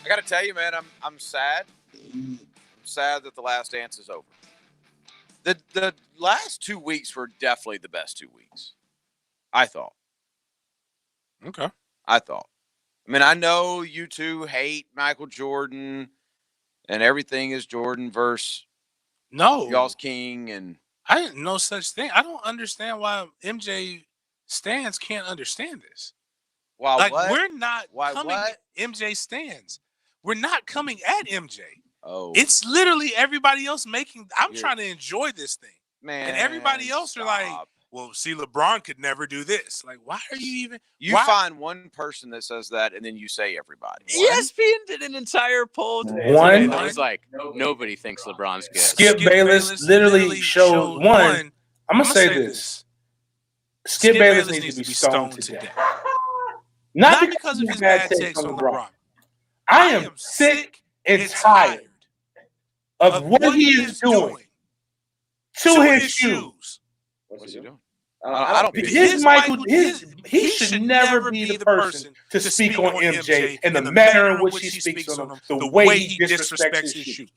I got to tell you, man, I'm sad. I'm sad that The Last Dance is over. The last 2 weeks were definitely the best 2 weeks. I thought. Okay. I mean, I know you two hate Michael Jordan and everything is Jordan versus y'all's king, and I didn't know such thing. I don't understand why MJ stands can't understand this. Why like what? we're not Why coming what? MJ stands. We're not coming at MJ. Oh, It's literally everybody else making. I'm trying to enjoy this thing, man, and everybody else are like, "Well, see, LeBron could never do this." Like, why are you even? You find one person that says that, and then you say everybody. ESPN did an entire poll today. One. It was like nobody thinks LeBron's good. Skip Bayless literally showed one. I'm gonna say this: Skip Bayless needs to be stoned to death. Not because of his bad takes on LeBron. I am sick and tired of what he is doing to his shoes. What's he doing? I don't. He should never be the person to speak on MJ and the manner in which he speaks on him, the way he disrespects his shoes.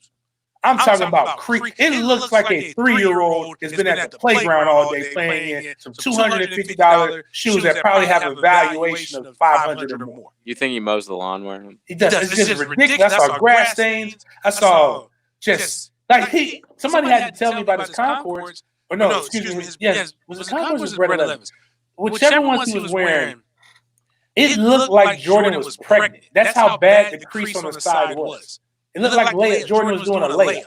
I'm talking about creep. It looks like a 3-year-old has been at the playground all day playing in some $250 shoes that probably have a valuation of $500 or more. You think he mows the lawn wearing them? He does. It's just ridiculous. I saw grass stains. I saw just like somebody had to tell me about his Concords. Or no, excuse me. Yes, was it Concords or Bred 11s? Whichever ones he was wearing, it looked like Jordan was pregnant. That's how bad the crease on the side was. It looked like Jordan was doing a layup.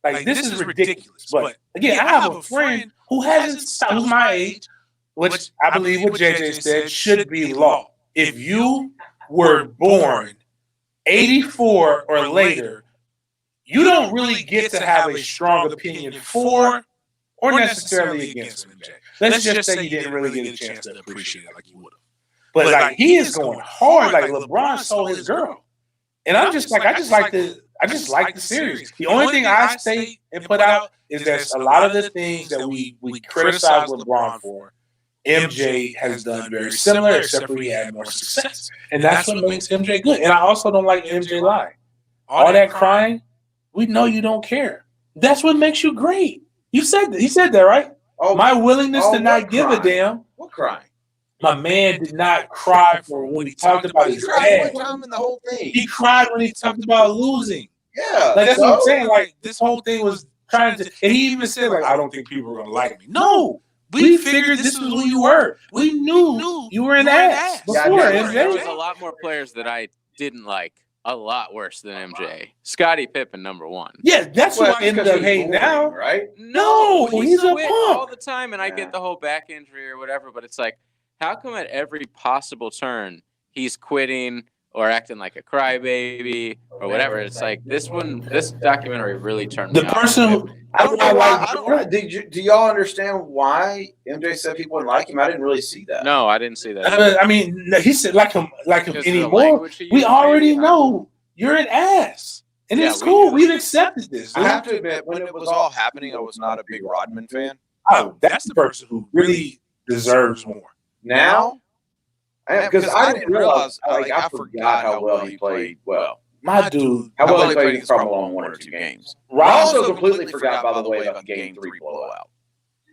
Like, this is ridiculous. But again, I have a friend who who's my age, which I believe what JJ said should be law. If you were born 84 or later, you don't really get to have a strong opinion for or necessarily against MJ. Let's just say you didn't really get a chance to appreciate it like you would have. But like he is going hard. Like LeBron stole his girl. And I'm just like, I just like the series. The only thing I state and put out is that a lot of the things that we criticize LeBron for, MJ has done very similar, except for he had more success. And that's what makes MJ good. And I also don't like MJ lying. All that crying, we know you don't care. That's what makes you great. You said that. He said that, right? Oh, my willingness to not give a damn. What crying? My man did not cry for when he talked about his dad. In the whole thing. He cried when he talked about losing. Yeah, like that's what I'm saying. Like this whole thing was trying to, and he even said, like, I don't think people are gonna like me. No, we figured this was who you were. We knew you were an ass before. There was a lot more players that I didn't like. A lot worse than MJ. Scottie Pippen, #1. Yeah, that's what ended up hating now, right? No, he's a punk punk all the time, and I get the whole back injury or whatever, but it's like, how come at every possible turn he's quitting or acting like a crybaby or whatever? It's like this documentary really turned me off. The person who do y'all understand why MJ said people wouldn't like him? I didn't really see that. No, I didn't see that. I mean, he said like him anymore. We already know you're an ass, and it's cool. We've accepted this. I have to admit, when it was all happening, I was not a big Rodman fan. Oh, that's the person who really deserves more. Now, because I didn't realize, like, I forgot how well he played. Well, my dude, how well he played against Carmelo in 1 or 2 games. I also completely forgot, by the way, about the Game 3 blowout.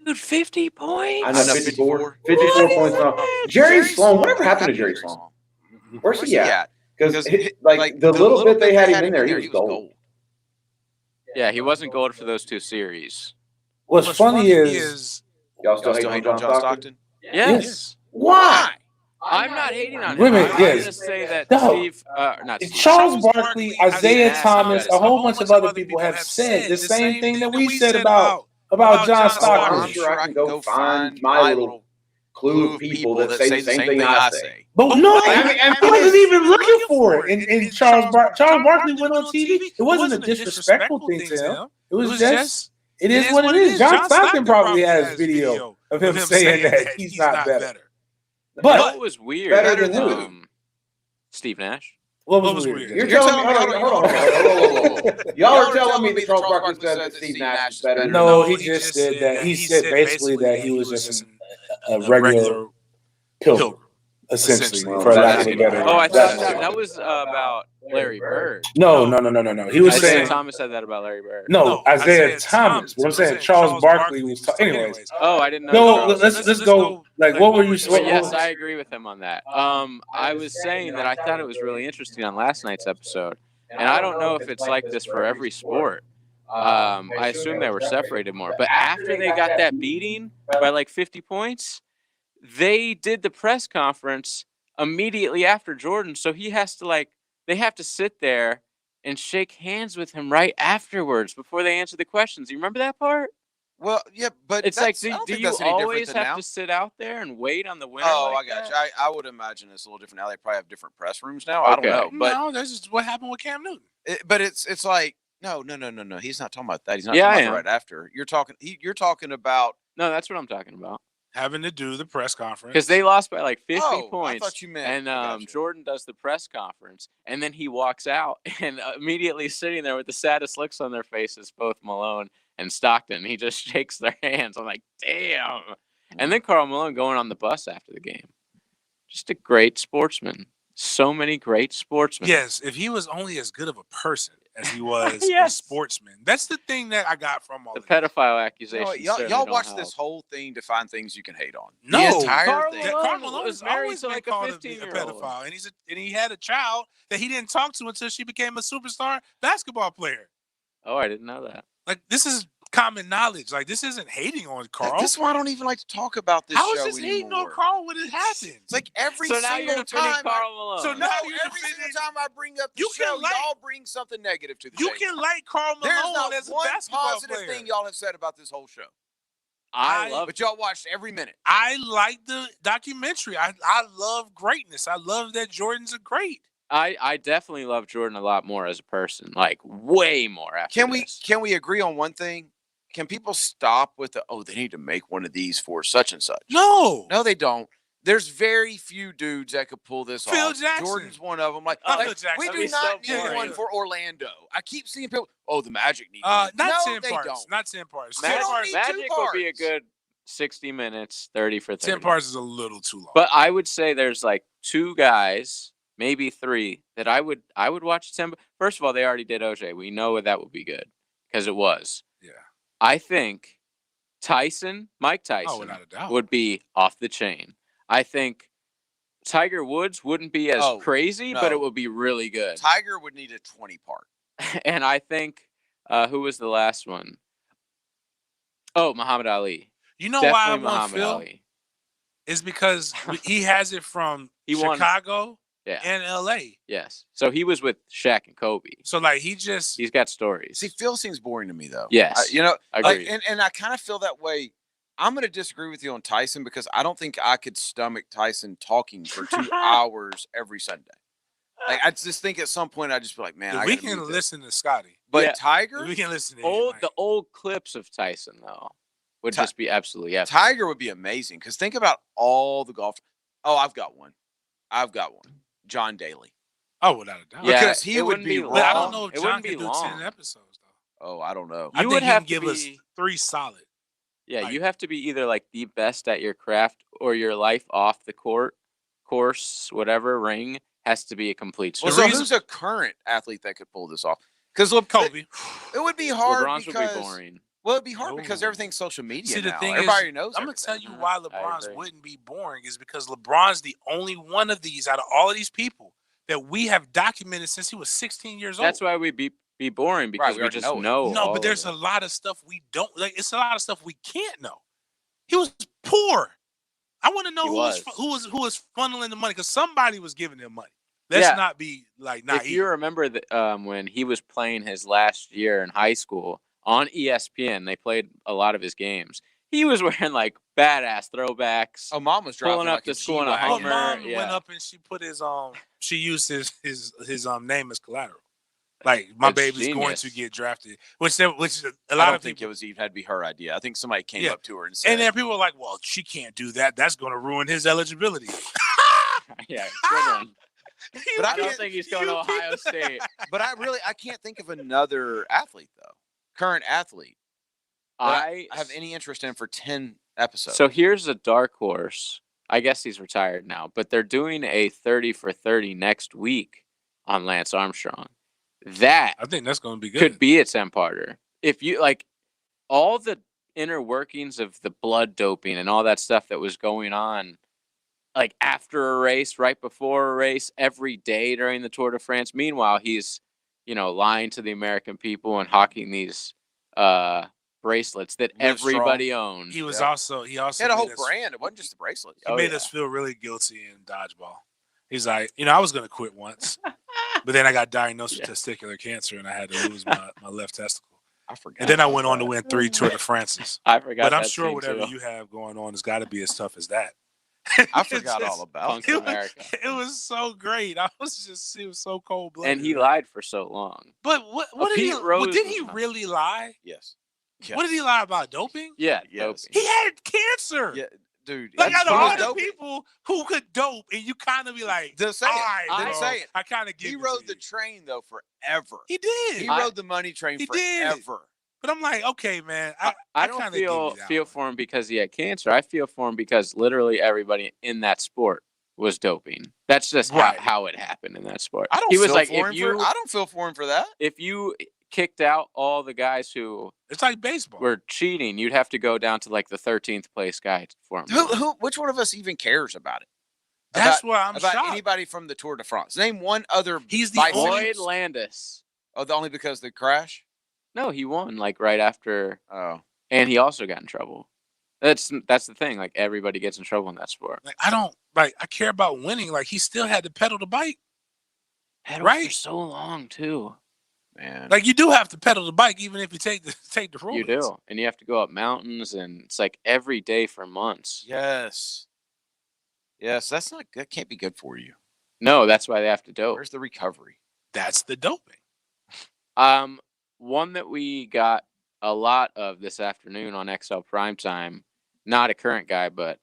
Dude, 50 points. I know, 54 points. Jerry Sloan. Whatever happened to Jerry Sloan? Where's he at? Because like the little bit they had him in there, he was gold. Yeah, he wasn't gold for those 2 series. What's funny is y'all still hate on John Stockton? Yes. Why? I'm not hating on him. Wait a minute, I'm going to say that Charles Barkley, Isaiah Thomas, a whole bunch of other people have said the same thing that we said about John Stockton. I'm sure I can go find my little clue of people that say the same thing I say. But no, I wasn't even looking for it. And Charles Barkley went on TV. It wasn't a disrespectful thing to him. It was just, it is what it is. John Stockton probably has video of him saying that he's not better. But what was weird? Better than Steve Nash. What was weird? You're telling me, hold on. Y'all are telling me that Charles Barkley said that Steve Nash is better. No, he just said that. He said basically that he was just a regular pilgrim. essentially, Essentially. for Well, lack that's of a good. better. Oh, I thought That's- that was about Larry Bird. No. He was Isaiah saying Thomas said that about Larry Bird. no, Isaiah Thomas. But I'm saying Charles Barkley was talking. Anyways, Oh, I didn't know. no, Charles- let's go. Like, what were you? But What, yes, I agree with him on that. I was saying that I thought it was really interesting on last night's episode, and I don't know if it's like this for every sport. I assume they were separated more, but after they got that beating by like 50 points, they did the press conference immediately after Jordan, so he has to they have to sit there and shake hands with him right afterwards before they answer the questions. You remember that part? Well, yeah, but It's like, I don't do think you that's any different always than have now. to sit out there and wait on the winner? Oh, like I got that? you. I would imagine it's a little different now. They probably have different press rooms now. I don't know, but No, that's just what happened with Cam Newton. it's like no. He's not talking about that. He's not Yeah, I talking am. about right after. You're talking about. No, that's what I'm talking about. Having to do the press conference. Because they lost by like 50 Oh, points. I thought you meant. And I gotcha. Jordan does the press conference, and then he walks out, and immediately sitting there with the saddest looks on their faces, both Malone and Stockton. He just shakes their hands. I'm like, damn. And then Karl Malone going on the bus after the game. Just a great sportsman. So many great sportsmen. Yes, if he was only as good of a person as he was a Yes. sportsman. That's the thing that I got from all The of this. pedophile You know accusations. what, certainly y'all don't watch help. this whole thing to find things you can hate on. No, the entire Karl thing. Malone Karl Malone was has married always to, been like, a called a 15-year-old. pedophile, and he had a child that he didn't talk to until she became a superstar basketball player. Oh, I didn't know that. Like, this is common knowledge. Like, this isn't hating on Carl. This is why I don't even like to talk about this How show is this hating anymore. on Carl when it happened? It's like every So now you're single defending time. Karl Malone. So No, now you're every single defending- time I bring up the You can show, like- y'all bring something negative to the You table. can like Karl There's Malone not as a one basketball positive player. thing y'all have said about this whole show. I love But y'all watched every minute. I like the documentary. I love greatness. I love that Jordan's a great. I definitely love Jordan a lot more as a person, like way more. After this. Can we agree on one thing? Can people stop with they need to make one of these for such and such? No. No, they don't. There's very few dudes that could pull this Phil off. Jackson. Jordan's one of them. Like, Phil like, Jackson. we That'd do be not so need boring. one for Orlando. I keep seeing people. Oh, the Magic need one. Not No, 10 they parts. don't. Not 10 parts. They 10 don't parts, need Magic two would be a parts. good 60 minutes, 30 for 30. 10 parts is a little too long. But I would say there's like two guys, maybe three, that I would watch 10. First of all, they already did OJ. We know that would be good because it was. Yeah. I think Mike Oh, Tyson, without a doubt. would be off the chain. I think Tiger Woods wouldn't be as crazy, but no. it would be really good. Tiger would need a 20 part. And I think who was the last one? Oh, Muhammad Ali. You know why I Definitely want Muhammad Phil? Ali. It's because he has it from He won. Chicago Yeah. and LA. Yes. So he was with Shaq and Kobe. So, like, he just. He's got stories. See, Phil seems boring to me though. Yes. I Agreed. and I kind of feel that way. I'm going to disagree with you on Tyson because I don't think I could stomach Tyson talking for 2 hours every Sunday. Like, I just think at some point I'd just be like, man, I we gotta can mute this. listen to Scotty. But Yeah. Tiger, We can listen to him. The old clips of Tyson though would Ti- just be absolutely epic. Tiger would be amazing because think about all the golf. Oh, I've got one. John Daly. Oh, without a doubt. Yeah, Because he it would wouldn't be But I wrong. don't know if It John wouldn't can be do long. 10 episodes, though. Oh, I don't know. I You think would he have can to give us be- 3 solid. Yeah, Like- you have to be either like the best at your craft or your life off the course, whatever ring has to be a complete Well, story. so who's a current athlete that could pull this off? Because Kobe. it would be hard LeBron's because would be boring. well, it'd be hard because No. everything's social media See, the now. thing Everybody is, knows. I'm going to tell you Mhm. why I LeBron's agree. wouldn't be boring is because LeBron's the only one of these out of all of these people that we have documented since he was 16 years old. That's why we'd be boring because we we already just know it. know. No, all but of there's it. a lot of stuff we don't like. It's a lot of stuff we can't know. He was poor. I want to know He who was. was funneling the money because somebody was giving him money. Let's Yeah. not be like If naive. you remember that when he was playing his last year in high school on ESPN, they played a lot of his games. He was wearing like badass throwbacks. Oh, mom was driving Pulling up like to a school in a G-Wagon. Oh, Hummer, mom yeah. went up and she put she used his name as collateral. Like my That's baby's going genius. to get drafted, which a I lot don't of think people. it was even had to be her idea. I think somebody came Yeah. up to her and said, And then people were like, "Well, she can't do that. That's going to ruin his eligibility." Yeah, good one. But I don't think he's going to Ohio State. but I can't think of another athlete though, current athlete. that I have any interest in for 10 episodes. So here's a dark horse I guess he's retired now, but they're doing a 30 for 30 next week on Lance Armstrong. That I think that's going to be good. could be a 10-parter. If you like all the inner workings of the blood doping and all that stuff that was going on, like after a race, right before a race, every day during the Tour de France. Meanwhile, he's, lying to the American people and hawking these bracelets that Live strong. everybody owns. He was Yeah. also He had a whole made us- brand. It wasn't just the bracelets. He made us feel really guilty in dodgeball. He's like, I was going to quit once, but then I got diagnosed with testicular cancer and I had to lose my left testicle. I forgot. And then I went on to win 3 Tour de France's. I forgot. But I'm that sure scene, whatever too. you have going on has got to be as tough as that. I It's forgot just- all about Punk it. America. It was so great. It was so cold blooded. And he lied for so long. But what did Pete he? Rose Did was he not. really lie? Yes. What did he lie about? Doping? Yeah, Yes. doping. He had cancer. Yeah, dude. Like it's out of funny, all the dope- people who could dope, and you kind of be like, Then say all it. right, Then bro, say it. I kind of give He it rode to the you. train though forever. He did. He I- rode the money train He did. forever. But I'm like, okay, man. I don't kinda give you that feel one. for him because he had cancer. I feel for him because literally everybody in that sport was doping. That's just Right. how it happened in that sport. I don't. He was feel like, for if him I don't feel for him for that. you kicked out all the guys who It's like baseball. were cheating, you'd have to go down to like the 13th place guy for him. Which one of us even cares about it? That's why I'm about shocked. anybody from the Tour de France. Name one other. He's the bicyclist. only- Floyd Landis. Oh, only because of the crash. No, he won like right after, Oh, and he also got in trouble. That's the thing. Like everybody gets in trouble in that sport. Like, I care about winning. Like he still had to pedal the bike. Pedal for Right. so long too. man. Like you do have to pedal the bike, even if you take the road. You do, and you have to go up mountains, and it's like every day for months. Yes. Yes, that can't be good for you. No, that's why they have to dope. Where's the recovery? That's the doping. One that we got a lot of this afternoon on XL Primetime, not a current guy, but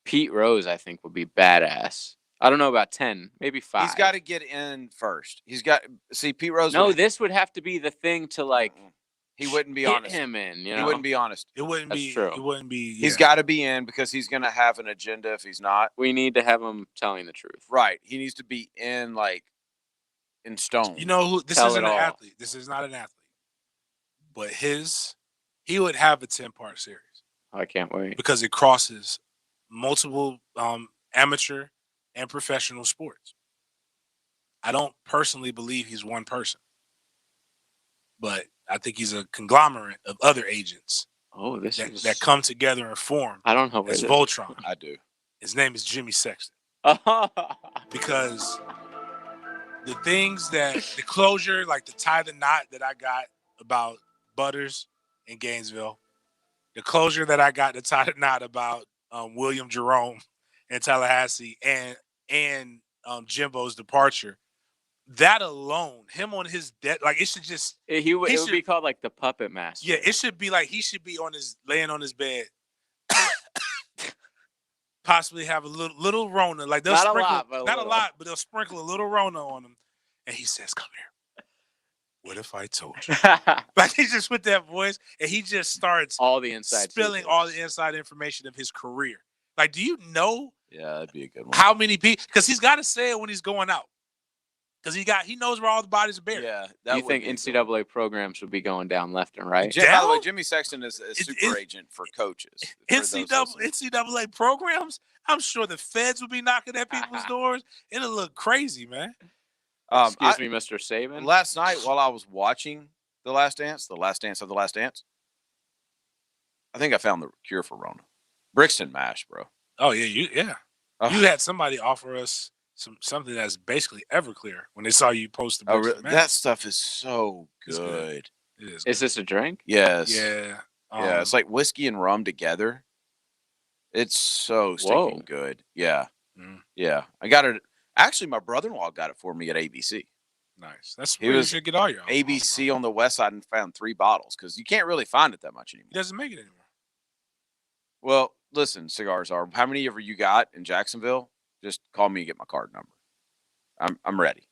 Pete Rose, I think, would be badass. I don't know about 10, maybe 5. He's got to get in first. Pete Rose. No, this would have to be the thing to like he wouldn't be hit honest. him in. You He know, wouldn't be honest. It wouldn't That's be. true. It wouldn't be. He's yeah. got to be in because he's going to have an agenda if he's not. we need to have him telling the truth. Right. He needs to be in in stone. You know who? This Tell isn't it an all. athlete. This is not an athlete. But he would have a 10-part series I can't wait. because it crosses multiple amateur and professional sports. I don't personally believe he's one person, but I think he's a conglomerate of other agents Oh, this that, is that come together and form I don't know where as this. Voltron. I do. His name is Jimmy Sexton. Because the things the closure, like the tie the knot that I got about Butters in Gainesville, the closure that I got to tie the knot about William Jerome in Tallahassee and Jimbo's departure, that alone, him on his death, like it should just, it would should- be called like the Puppet Master. yeah, it should be like he should be laying on his bed. Possibly have a little Rona, like they'll Not a sprinkle, lot, but a not a little. lot, but they'll sprinkle a little Rona on him, and he says, "Come here. What if I told you?" Like he just with that voice, and he just starts all the inside spilling secrets. all the inside information of his career. Like, do you know Yeah, that'd be a good one. how many people? Because he's got to say it when he's going out. Because he knows where all the bodies are buried. Yeah. You think NCAA programs would be going down left and right? By the way, Down? Jimmy Sexton is a super it- agent for coaches. for those listening. NCAA programs, I'm sure the feds would be knocking at people's doors. It'll look crazy, man. Excuse me, Mr. Saban. Last night, while I was watching The Last Dance of The Last Dance, I think I found the cure for Rona. Brixton mash, bro. Oh yeah. Oh, You had somebody offer us something that's basically Everclear when they saw you post the oh, Brixton that stuff is so It's good. good. It is. Is this a drink? Yes. Yeah. Yeah. It's like whiskey and rum together. It's so stinking Whoa. good. Yeah. Mm. Yeah. I got it. Actually, my brother-in-law got it for me at ABC. nice. That's He where you was should get all your alcohol ABC from. on the west side and found 3 bottles because you can't really find it that much anymore. He doesn't make it anymore. Well, listen, Cigars are how many ever you got in Jacksonville? Just call me and get my card number. I'm ready.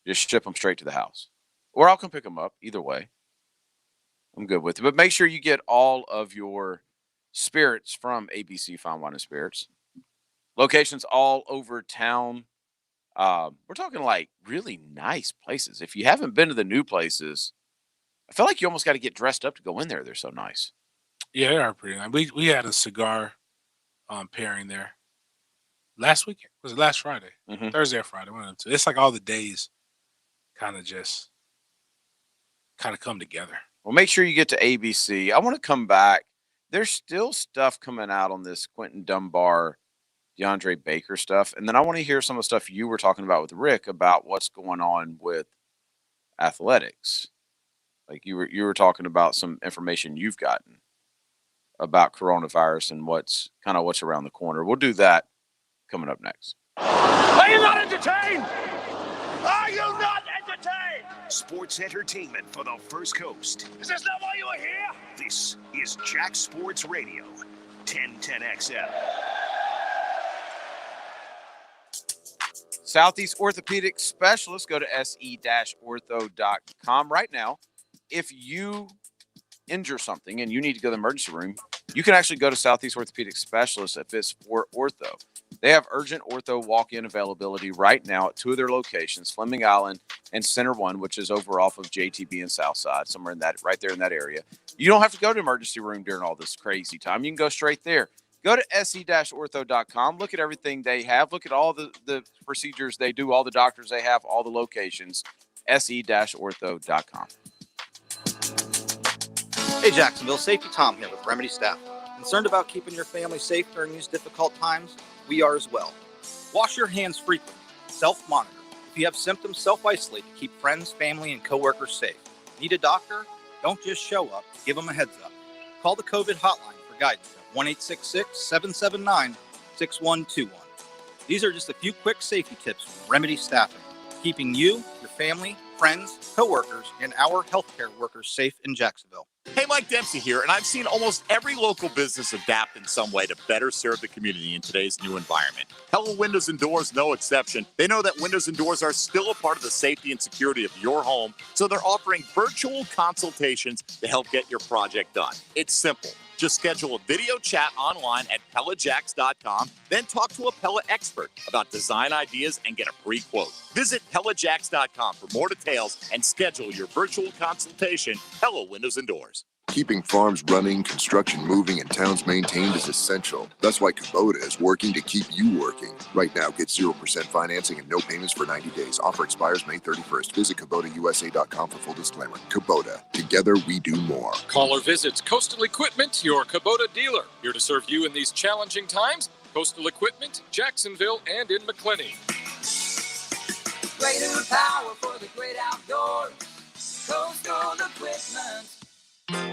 Just ship them straight to the house, or I'll come pick them up. Either way, I'm good with it. But make sure you get all of your spirits from ABC Fine Wine and Spirits. Locations all over town. We're talking like really nice places. If you haven't been to the new places, I feel like you almost got to get dressed up to go in there. They're so nice. Yeah, they are pretty nice. We had a cigar pairing there last weekend. Was it last Friday? Mm-hmm. Thursday or Friday, one of them two. It's like all the days kind of come together. Well, make sure you get to ABC. I want to come back. There's still stuff coming out on this Quentin Dunbar, DeAndre Baker stuff. And then I want to hear some of the stuff you were talking about with Rick about what's going on with athletics. Like you were talking about some information you've gotten about coronavirus and what's around the corner. We'll do that coming up next. Are you not entertained? Are you not entertained? Sports entertainment for the First Coast. Is this not why you are here? This is Jack Sports Radio, 1010XL. Southeast Orthopedic Specialists. Go to se-ortho.com right now. If you injure something and you need to go to the emergency room, you can actually go to Southeast Orthopedic Specialists if it's for ortho. They have urgent ortho walk-in availability right now at two of their locations, Fleming Island and Center One, which is over off of JTB and Southside, somewhere in that, right there in that area. You don't have to go to emergency room during all this crazy time. You can go straight there. Go to se-ortho.com. Look at everything they have. Look at all the procedures they do, all the doctors they have, all the locations. se-ortho.com. Hey Jacksonville, Safety Tom here with Remedy Staff. Concerned about keeping your family safe during these difficult times? We are as well. Wash your hands frequently. Self-monitor. If you have symptoms, self-isolate to keep friends, family, and coworkers safe. Need a doctor? Don't just show up. Give them a heads up. Call the COVID hotline for guidance at 1-866-779-6121. These are just a few quick safety tips from Remedy Staffing, keeping you, your family, friends, coworkers, and our healthcare workers safe in Jacksonville. Hey, Mike Dempsey here, and I've seen almost every local business adapt in some way to better serve the community in today's new environment. Hello Windows and Doors, no exception. They know that windows and doors are still a part of the safety and security of your home, so they're offering virtual consultations to help get your project done. It's simple. Just schedule a video chat online at PellaJax.com, then talk to a Pella expert about design ideas and get a free quote. Visit PellaJax.com for more details and schedule your virtual consultation. Hello Windows and Doors. Keeping farms running, construction moving, and towns maintained is essential. That's why Kubota is working to keep you working. Right now, get 0% financing and no payments for 90 days. Offer expires May 31st. Visit KubotaUSA.com for full disclaimer. Kubota. Together, we do more. Call or visit Coastal Equipment, your Kubota dealer. Here to serve you in these challenging times. Coastal Equipment, Jacksonville, and in McClenny. Greater power for the great outdoors. Coastal Equipment.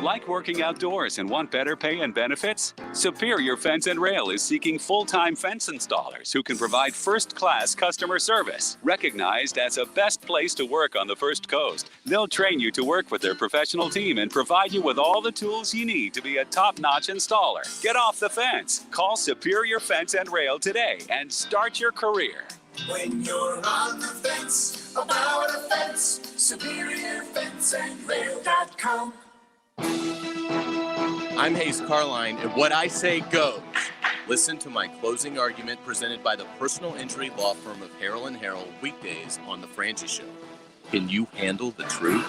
Like working outdoors and want better pay and benefits? Superior Fence and Rail is seeking full-time fence installers who can provide first-class customer service. Recognized as a best place to work on the First Coast, they'll train you to work with their professional team and provide you with all the tools you need to be a top-notch installer. Get off the fence. Call Superior Fence and Rail today and start your career. When you're on the fence, about a fence, SuperiorFenceandRail.com. I'm Hayes Carline, and what I say goes. Listen to my closing argument presented by the personal injury law firm of Harrell & Harrell weekdays on The Frangie Show. Can you handle the truth?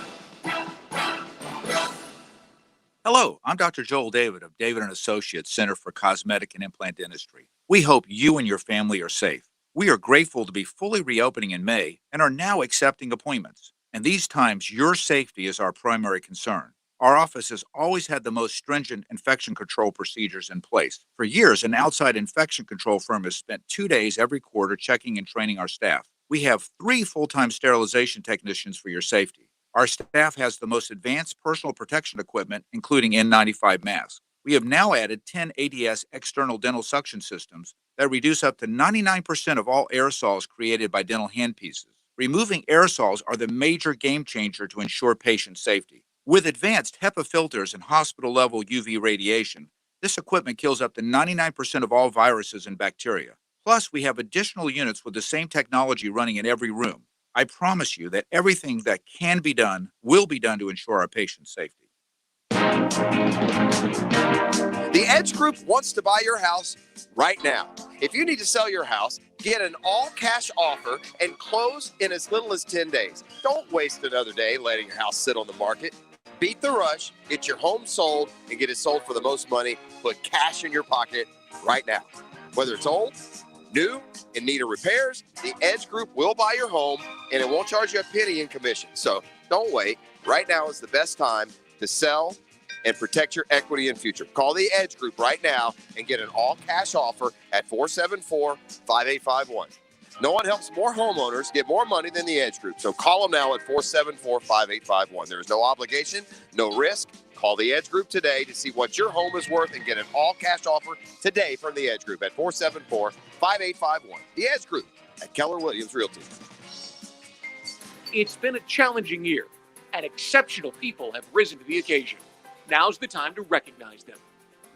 Hello, I'm Dr. Joel David of David & Associates Center for Cosmetic and Implant Dentistry. We hope you and your family are safe. We are grateful to be fully reopening in May and are now accepting appointments. In these times, your safety is our primary concern. Our office has always had the most stringent infection control procedures in place. For years, an outside infection control firm has spent 2 days every quarter checking and training our staff. We have 3 full-time sterilization technicians for your safety. Our staff has the most advanced personal protection equipment, including N95 masks. We have now added 10 ADS external dental suction systems that reduce up to 99% of all aerosols created by dental handpieces. Removing aerosols are the major game changer to ensure patient safety. With advanced HEPA filters and hospital-level UV radiation, this equipment kills up to 99% of all viruses and bacteria. Plus, we have additional units with the same technology running in every room. I promise you that everything that can be done will be done to ensure our patients' safety. The Edge Group wants to buy your house right now. If you need to sell your house, get an all-cash offer and close in as little as 10 days. Don't waste another day letting your house sit on the market. Beat the rush, get your home sold, and get it sold for the most money. Put cash in your pocket right now. Whether it's old, new, in need of repairs, the Edge Group will buy your home, and it won't charge you a penny in commission. So don't wait. Right now is the best time to sell and protect your equity and future. Call the Edge Group right now and get an all-cash offer at 474-5851. No one helps more homeowners get more money than the Edge Group. So call them now at 474-5851. There is no obligation, no risk. Call the Edge Group today to see what your home is worth and get an all-cash offer today from the Edge Group at 474-5851. The Edge Group at Keller Williams Realty. It's been a challenging year, and exceptional people have risen to the occasion. Now's the time to recognize them.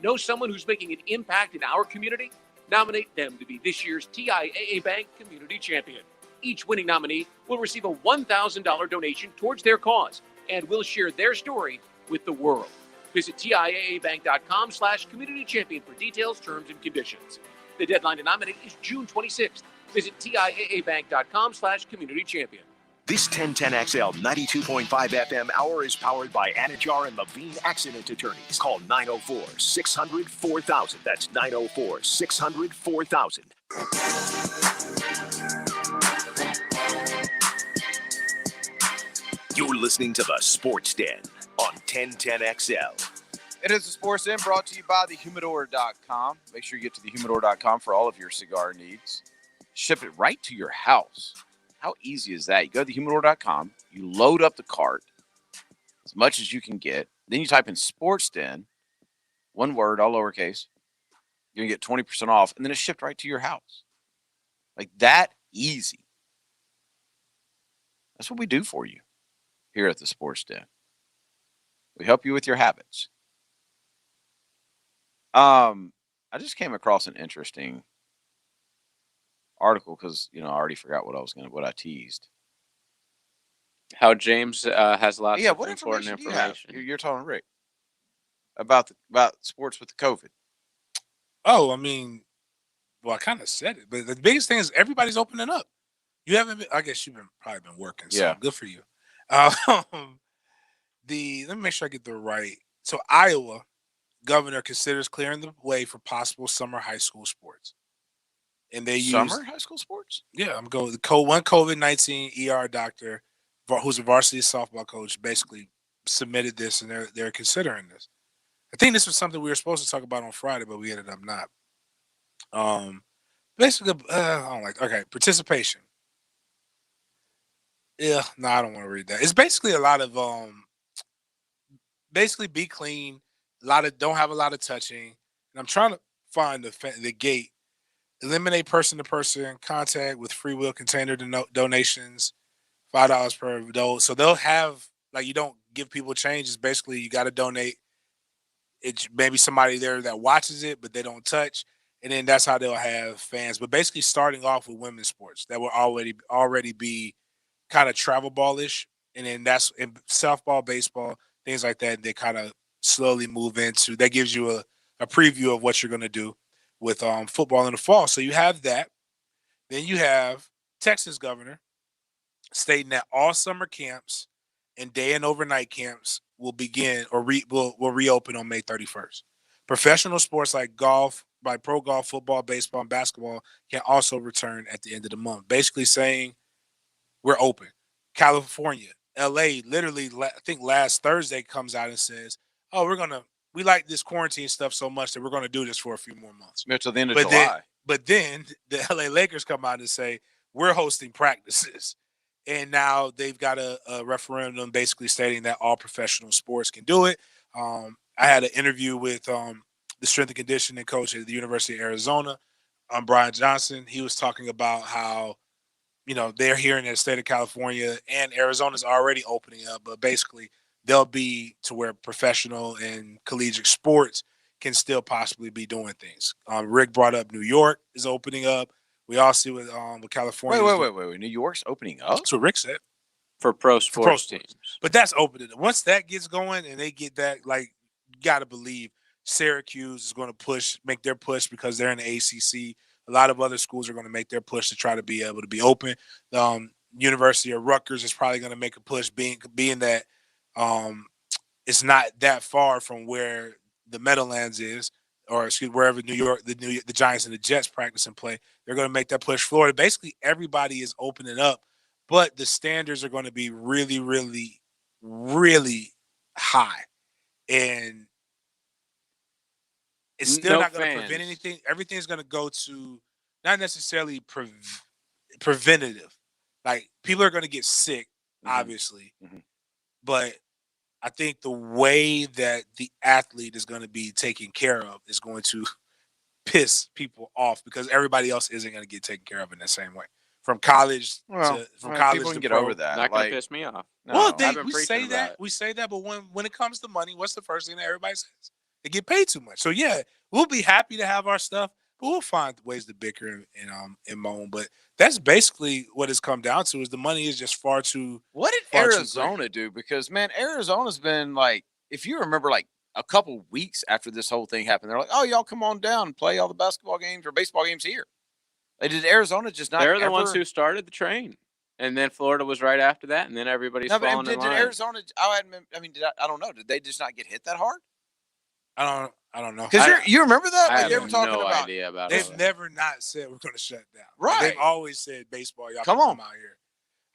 Know someone who's making an impact in our community? Nominate them to be this year's TIAA Bank Community Champion. Each winning nominee will receive a $1,000 donation towards their cause and will share their story with the world. Visit TIAABank.com/community champion for details, terms, and conditions. The deadline to nominate is June 26th. Visit TIAABank.com/community champion. This 1010XL 92.5 FM hour is powered by Anajar and Levine Accident Attorneys. Call 904-600-4000. That's 904-600-4000. You're listening to the Sports Den on 1010XL. It is the Sports Den brought to you by thehumidor.com. Make sure you get to thehumidor.com for all of your cigar needs. Ship it right to your house. How easy is that? You go to thehumidor.com, you load up the cart as much as you can get. Then you type in Sports Den, one word, all lowercase. You're going to get 20% off, and then it's shipped right to your house. Like that easy. That's what we do for you here at the Sports Den. We help you with your habits. I just came across an interesting article because I already forgot what I teased. How James has lots of what important information. You're telling Rick about sports with the COVID. Oh, I mean, I kind of said it, but the biggest thing is everybody's opening up. You haven't been, I guess you've probably been working, so good for you. Let me make sure I get the right. So Iowa governor considers clearing the way for possible summer high school sports. And they summer high school sports? Yeah, I'm going with one COVID-19 ER doctor who's a varsity softball coach basically submitted this, and they're considering this. I think this was something we were supposed to talk about on Friday, but we ended up not. Basically, I don't like. Okay, participation. Yeah, no, I don't want to read that. It's basically a lot of basically be clean. Don't have a lot of touching. And I'm trying to find the gate. Eliminate person-to-person contact with free will container donations, $5 per adult. So they'll have, you don't give people change. It's basically you got to donate. It's maybe somebody there that watches it, but they don't touch. And then that's how they'll have fans. But basically starting off with women's sports that will already be kind of travel ball-ish. And then that's in softball, baseball, things like that. They kind of slowly move into, that gives you a preview of what you're going to do with football in the fall. So you have that. Then you have Texas governor stating that all summer camps and day and overnight camps will begin or will reopen on May 31st. Professional sports like golf, by pro golf, football, baseball, and basketball can also return at the end of the month. Basically saying we're open. California, LA, literally, I think last Thursday comes out and says, oh, we like this quarantine stuff so much that we're going to do this for a few more months. Until the end of July. But then the LA Lakers come out and say, we're hosting practices. And now they've got a referendum basically stating that all professional sports can do it. I had an interview with the strength and conditioning coach at the University of Arizona, Brian Johnson. He was talking about how, they're here in the state of California and Arizona's already opening up, but basically they'll be to where professional and collegiate sports can still possibly be doing things. Rick brought up New York is opening up. We all see with California. Wait. New York's opening up? That's what Rick said. For pro sports teams. But that's opening. Once that gets going and they get that, you got to believe Syracuse is going to make their push because they're in the ACC. A lot of other schools are going to make their push to try to be able to be open. University of Rutgers is probably going to make a push, being that it's not that far from where the Meadowlands is, or wherever New York, the Giants and the Jets practice and play. They're going to make that push. Florida, basically everybody is opening up, but the standards are going to be really, really, really high, and it's still not going to prevent anything. Everything's going to go to not necessarily preventative. Like, people are going to get sick, obviously, but I think the way that the athlete is going to be taken care of is going to piss people off, because everybody else isn't going to get taken care of in the same way. From college to college people to can get pro. over that. Not going to piss me off. No, Well, I've been we preaching say about that. it. We say that, but when it comes to money, what's the first thing that everybody says? They get paid too much. So yeah, we'll be happy to have our stuff, but we'll find ways to bicker and moan. But that's basically what it's come down to: is the money is just far too. What did Arizona do? Because, man, Arizona's been like, if you remember, like a couple weeks after this whole thing happened, they're like, "Oh, y'all come on down and play all the basketball games or baseball games here." Like, did Arizona just not? They're the ones who started the train, and then Florida was right after that, and then everybody's falling in line. Did Arizona? I mean, I don't know. Did they just not get hit that hard? I don't know. Because you remember that? I Like, they were have talking no about. idea about They've it. never not said we're going to shut down. Right. They've always said baseball. Y'all Come can on. come out here.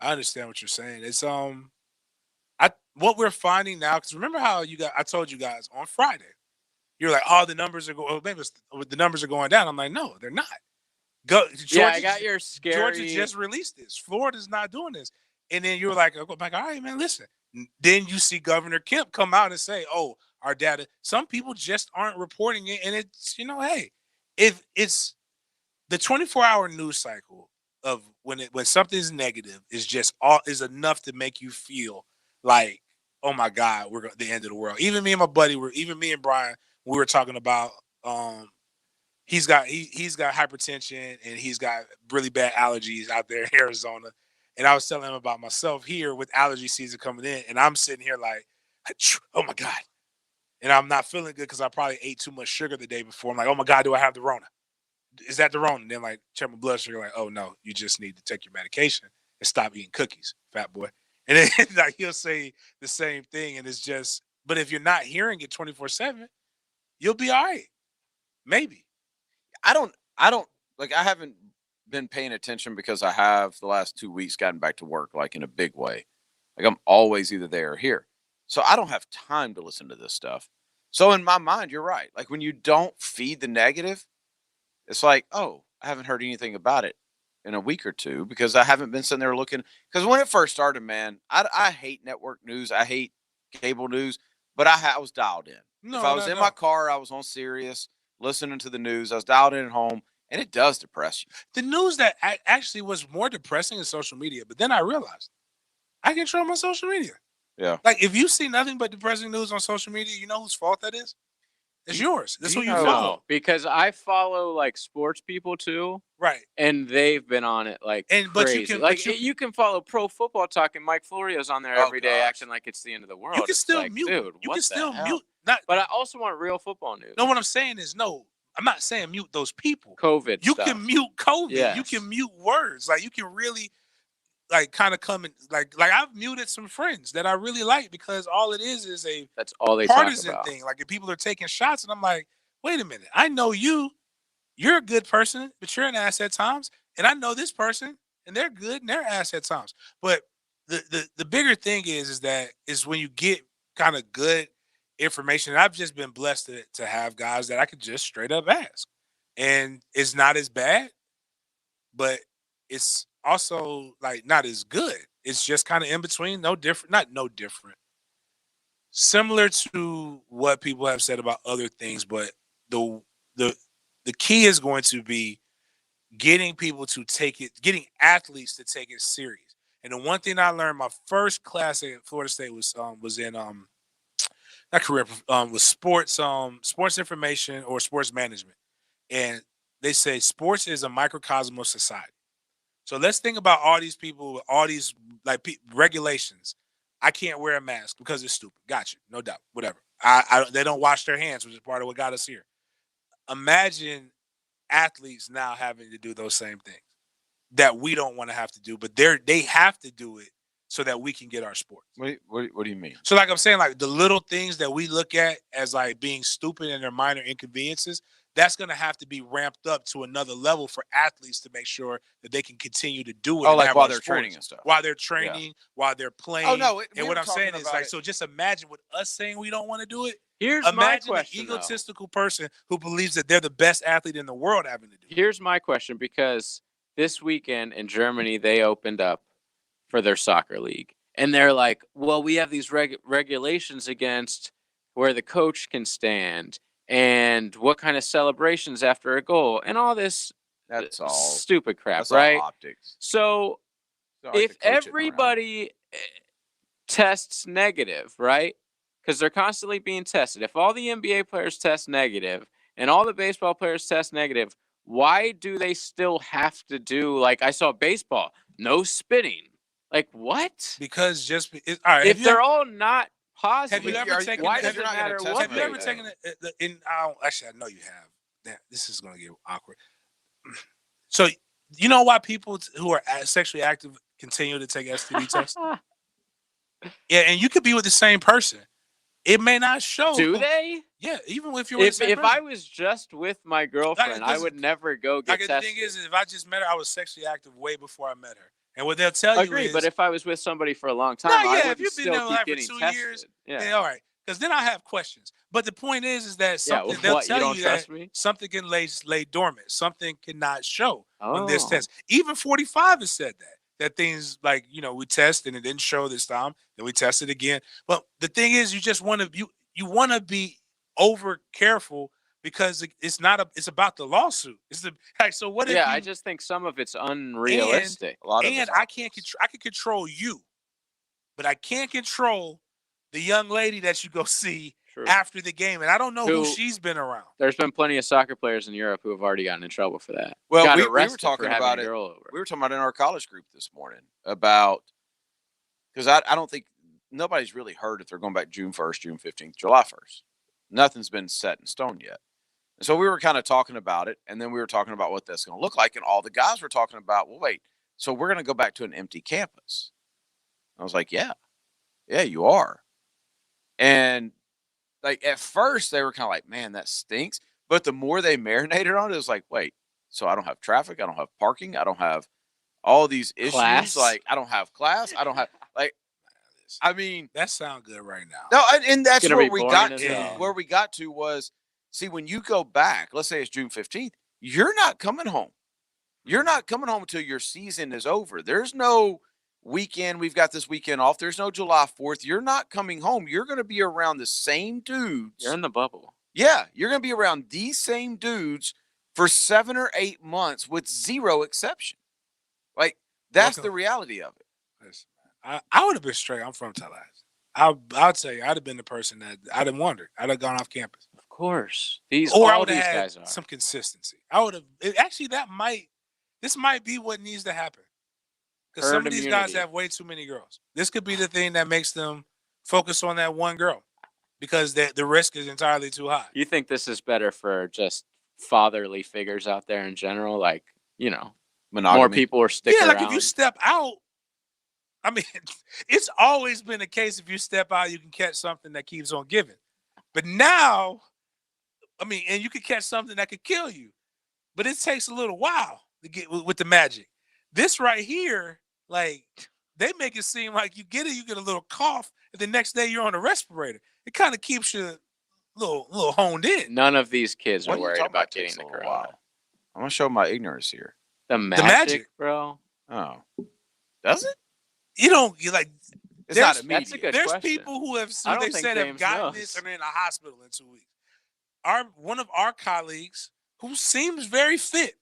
I understand what you're saying. It's what we're finding now, because remember how I told you guys on Friday, you're like, oh, the numbers are going. Maybe the numbers are going down. I'm like, no, they're not. Georgia, I got your scary. Georgia just released this. Florida's not doing this. And then you're like, all right, man, listen. Then you see Governor Kemp come out and say, oh, our data. Some people just aren't reporting it. And it's, hey, if it's the 24-hour news cycle of when something's negative is enough to make you feel like, oh my God, we're the end of the world. Even me and my buddy even me and Brian, we were talking about he's got hypertension and he's got really bad allergies out there in Arizona. And I was telling him about myself here with allergy season coming in, and I'm sitting here like, oh my God. And I'm not feeling good because I probably ate too much sugar the day before. I'm like, oh my God, do I have the Rona? Is that the Rona? And then like check my blood sugar, like, oh no, you just need to take your medication and stop eating cookies, fat boy. And then like he'll say the same thing, and it's just, but if you're not hearing it 24/7, you'll be all right. Maybe. I don't like, I haven't been paying attention because I have the last 2 weeks gotten back to work like in a big way. Like, I'm always either there or here. So I don't have time to listen to this stuff. So in my mind, you're right. Like, when you don't feed the negative, it's like, oh, I haven't heard anything about it in a week or two because I haven't been sitting there looking. Because when it first started, man, I hate network news. I hate cable news, but I was dialed in. If I was in my car, I was on Sirius listening to the news. I was dialed in at home, and it does depress you. The news that actually was more depressing is social media. But then I realized I control my social media. Yeah. Like, if you see nothing but depressing news on social media, you know whose fault that is? It's yours. That's who you follow. No, because I follow like sports people too. Right. And they've been on it like crazy. You can follow Pro Football Talk, and Mike Florio's on there every day acting like it's the end of the world. You can It's still like, mute. Dude, You what can the still hell? mute. But I also want real football news. No, what I'm saying is I'm not saying mute those people. COVID You stuff. can mute COVID. Yes. You can mute words. Like, you can really like kind of come and like I've muted some friends that I really like because all it is a That's all they talk partisan about. thing. Like, if people are taking shots, and I'm like, wait a minute, I know you're a good person, but you're an ass at times, and I know this person, and they're good and they're ass at times. But the bigger thing is when you get kind of good information. And I've just been blessed to have guys that I could just straight up ask, and it's not as bad, but it's also like not as good. It's just kind of in between, no different. Similar to what people have said about other things, but the key is going to be getting people to getting athletes to take it serious. And the one thing I learned my first class at Florida State was in was sports information or sports management. And they say sports is a microcosm of society. So let's think about all these people with all these regulations. I can't wear a mask because it's stupid. Got you. No doubt. Whatever. They don't wash their hands, which is part of what got us here. Imagine athletes now having to do those same things that we don't want to have to do, but they have to do it so that we can get our sports. What do you mean? So like I'm saying, like the little things that we look at as like being stupid and their minor inconveniences, that's going to have to be ramped up to another level for athletes to make sure that they can continue to do it. Oh, like while they're training and stuff. While they're training, while they're playing. Oh, no. And what I'm saying is like, so just imagine with us saying we don't want to do it. Here's my question, an egotistical person who believes that they're the best athlete in the world having to do it. Here's my question, because this weekend in Germany, they opened up for their soccer league. And they're like, well, we have these regulations against where the coach can stand and what kind of celebrations after a goal and all this That's all stupid crap, that's right? all optics. So if everybody tests negative, right? Because they're constantly being tested. If all the NBA players test negative and all the baseball players test negative, why do they still have to do, like I saw baseball, no spitting? Like what? Because just all right, if they're all not positive, have you ever taken? why does it matter what? Have you ever taken it? Actually, I know you have. This is going to get awkward. So you know why people who are sexually active continue to take STD tests? Yeah, and you could be with the same person. It may not show. Do they? Yeah, even if you're with the same person. I was just with my girlfriend, I would never go get tested. The thing is, if I just met her, I was sexually active way before I met her. And what they'll tell you is, but if I was with somebody for a long time, I would if you've been there like for 2 years, yeah, all right. Because then I have questions. But the point is that something they'll tell you that something can lay dormant, something cannot show on this test. Even 45 has said that things like, we test and it didn't show this time, then we test it again. But the thing is, you just want to you want to be over careful. Because it's about the lawsuit. So what? I just think some of it's unrealistic. I can control you, but I can't control the young lady that you go see after the game, and I don't know who she's been around. There's been plenty of soccer players in Europe who have already gotten in trouble for that. Well, we were talking about it. We were talking about it in our college group this morning about, because I don't think nobody's really heard if they're going back June 1st, June 15th, July 1st. Nothing's been set in stone yet. And so we were kind of talking about it, and then we were talking about what that's going to look like, and all the guys were talking about, well, wait, so we're going to go back to an empty campus. I was like, yeah, you are. And like at first they were kind of like, man, that stinks. But the more they marinated on it, it was like, wait, so I don't have traffic, I don't have parking, I don't have all these issues. Class? Like I don't have class, I don't have I mean, that sounds good right now. No, and that's where we got to. Where we got to was, see, when you go back, let's say it's June 15th, you're not coming home. You're not coming home until your season is over. There's no weekend. We've got this weekend off. There's no July 4th. You're not coming home. You're going to be around the same dudes. You're in the bubble. Yeah, you're going to be around these same dudes for 7 or 8 months with zero exception. Like, that's the reality of it. I would have been straight. I'm from Tallahassee. I'll tell you, I'd have been the person that I'd have wandered. I'd have gone off campus. Of course, I would have had some consistency. I would have actually. This might be what needs to happen, because some of these guys have way too many girls. This could be the thing that makes them focus on that one girl, because the risk is entirely too high. You think this is better for just fatherly figures out there in general? Like, monogamy. More people are sticking around. Like if you step out. I mean, it's always been the case. If you step out, you can catch something that keeps on giving. But now, and you can catch something that could kill you. But it takes a little while to get with the magic. This right here, like, they make it seem like you get a little cough, and the next day you're on a respirator. It kind of keeps you a little honed in. None of these kids are worried about getting the corona. I'm going to show my ignorance here. The magic, bro. Oh. Does it? It's not immediate. That's a good There's question. people who have gotten this and are in a hospital in 2 weeks. One of our colleagues, who seems very fit,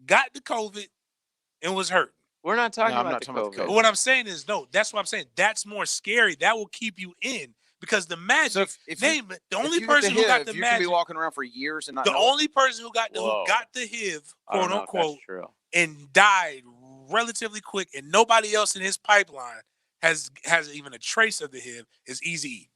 got the COVID and was hurt. We're not talking about the COVID. But what I'm saying is, no, that's what I'm saying. That's more scary. That will keep you in, because the magic. So the only person who got the you magic, can be walking around for years and not. The only person who got the HIV, quote unquote, and died relatively quick, and nobody else in his pipeline has even a trace of the HIV, is Eazy-E.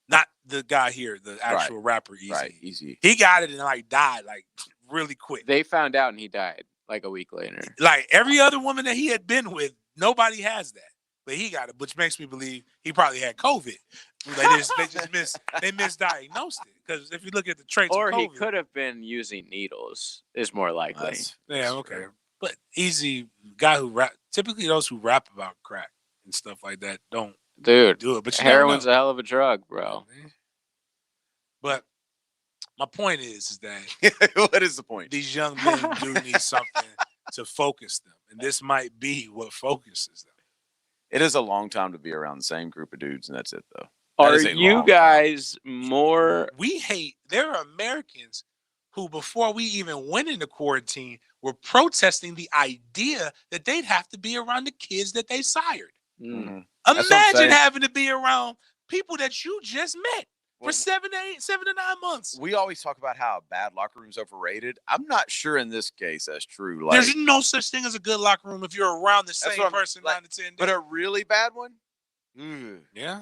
Not the guy here, the actual rapper Easy. Right, Easy. He got it and like died like really quick. They found out and he died like a week later. Like every other woman that he had been with, nobody has that. But he got it, which makes me believe he probably had COVID. They misdiagnosed it. Because if you look at the traits or of COVID. He could have been using needles, is more likely. Yeah, okay. But Easy, guy who rap, typically those who rap about crack and stuff like that don't do it. But heroin's a hell of a drug, bro. But my point is that what is the point? These young men do need something to focus them, and this might be what focuses them. It is a long time to be around the same group of dudes, and that's it, though. Are you guys more? There are Americans who, before we even went into quarantine, were protesting the idea that they'd have to be around the kids that they sired. Mm-hmm. Imagine having to be around people that you just met for 7 to 9 months. We always talk about how a bad locker room's overrated. I'm not sure in this case that's true. Like, there's no such thing as a good locker room if you're around the same person 9 to 10 days. But a really bad one? Yeah.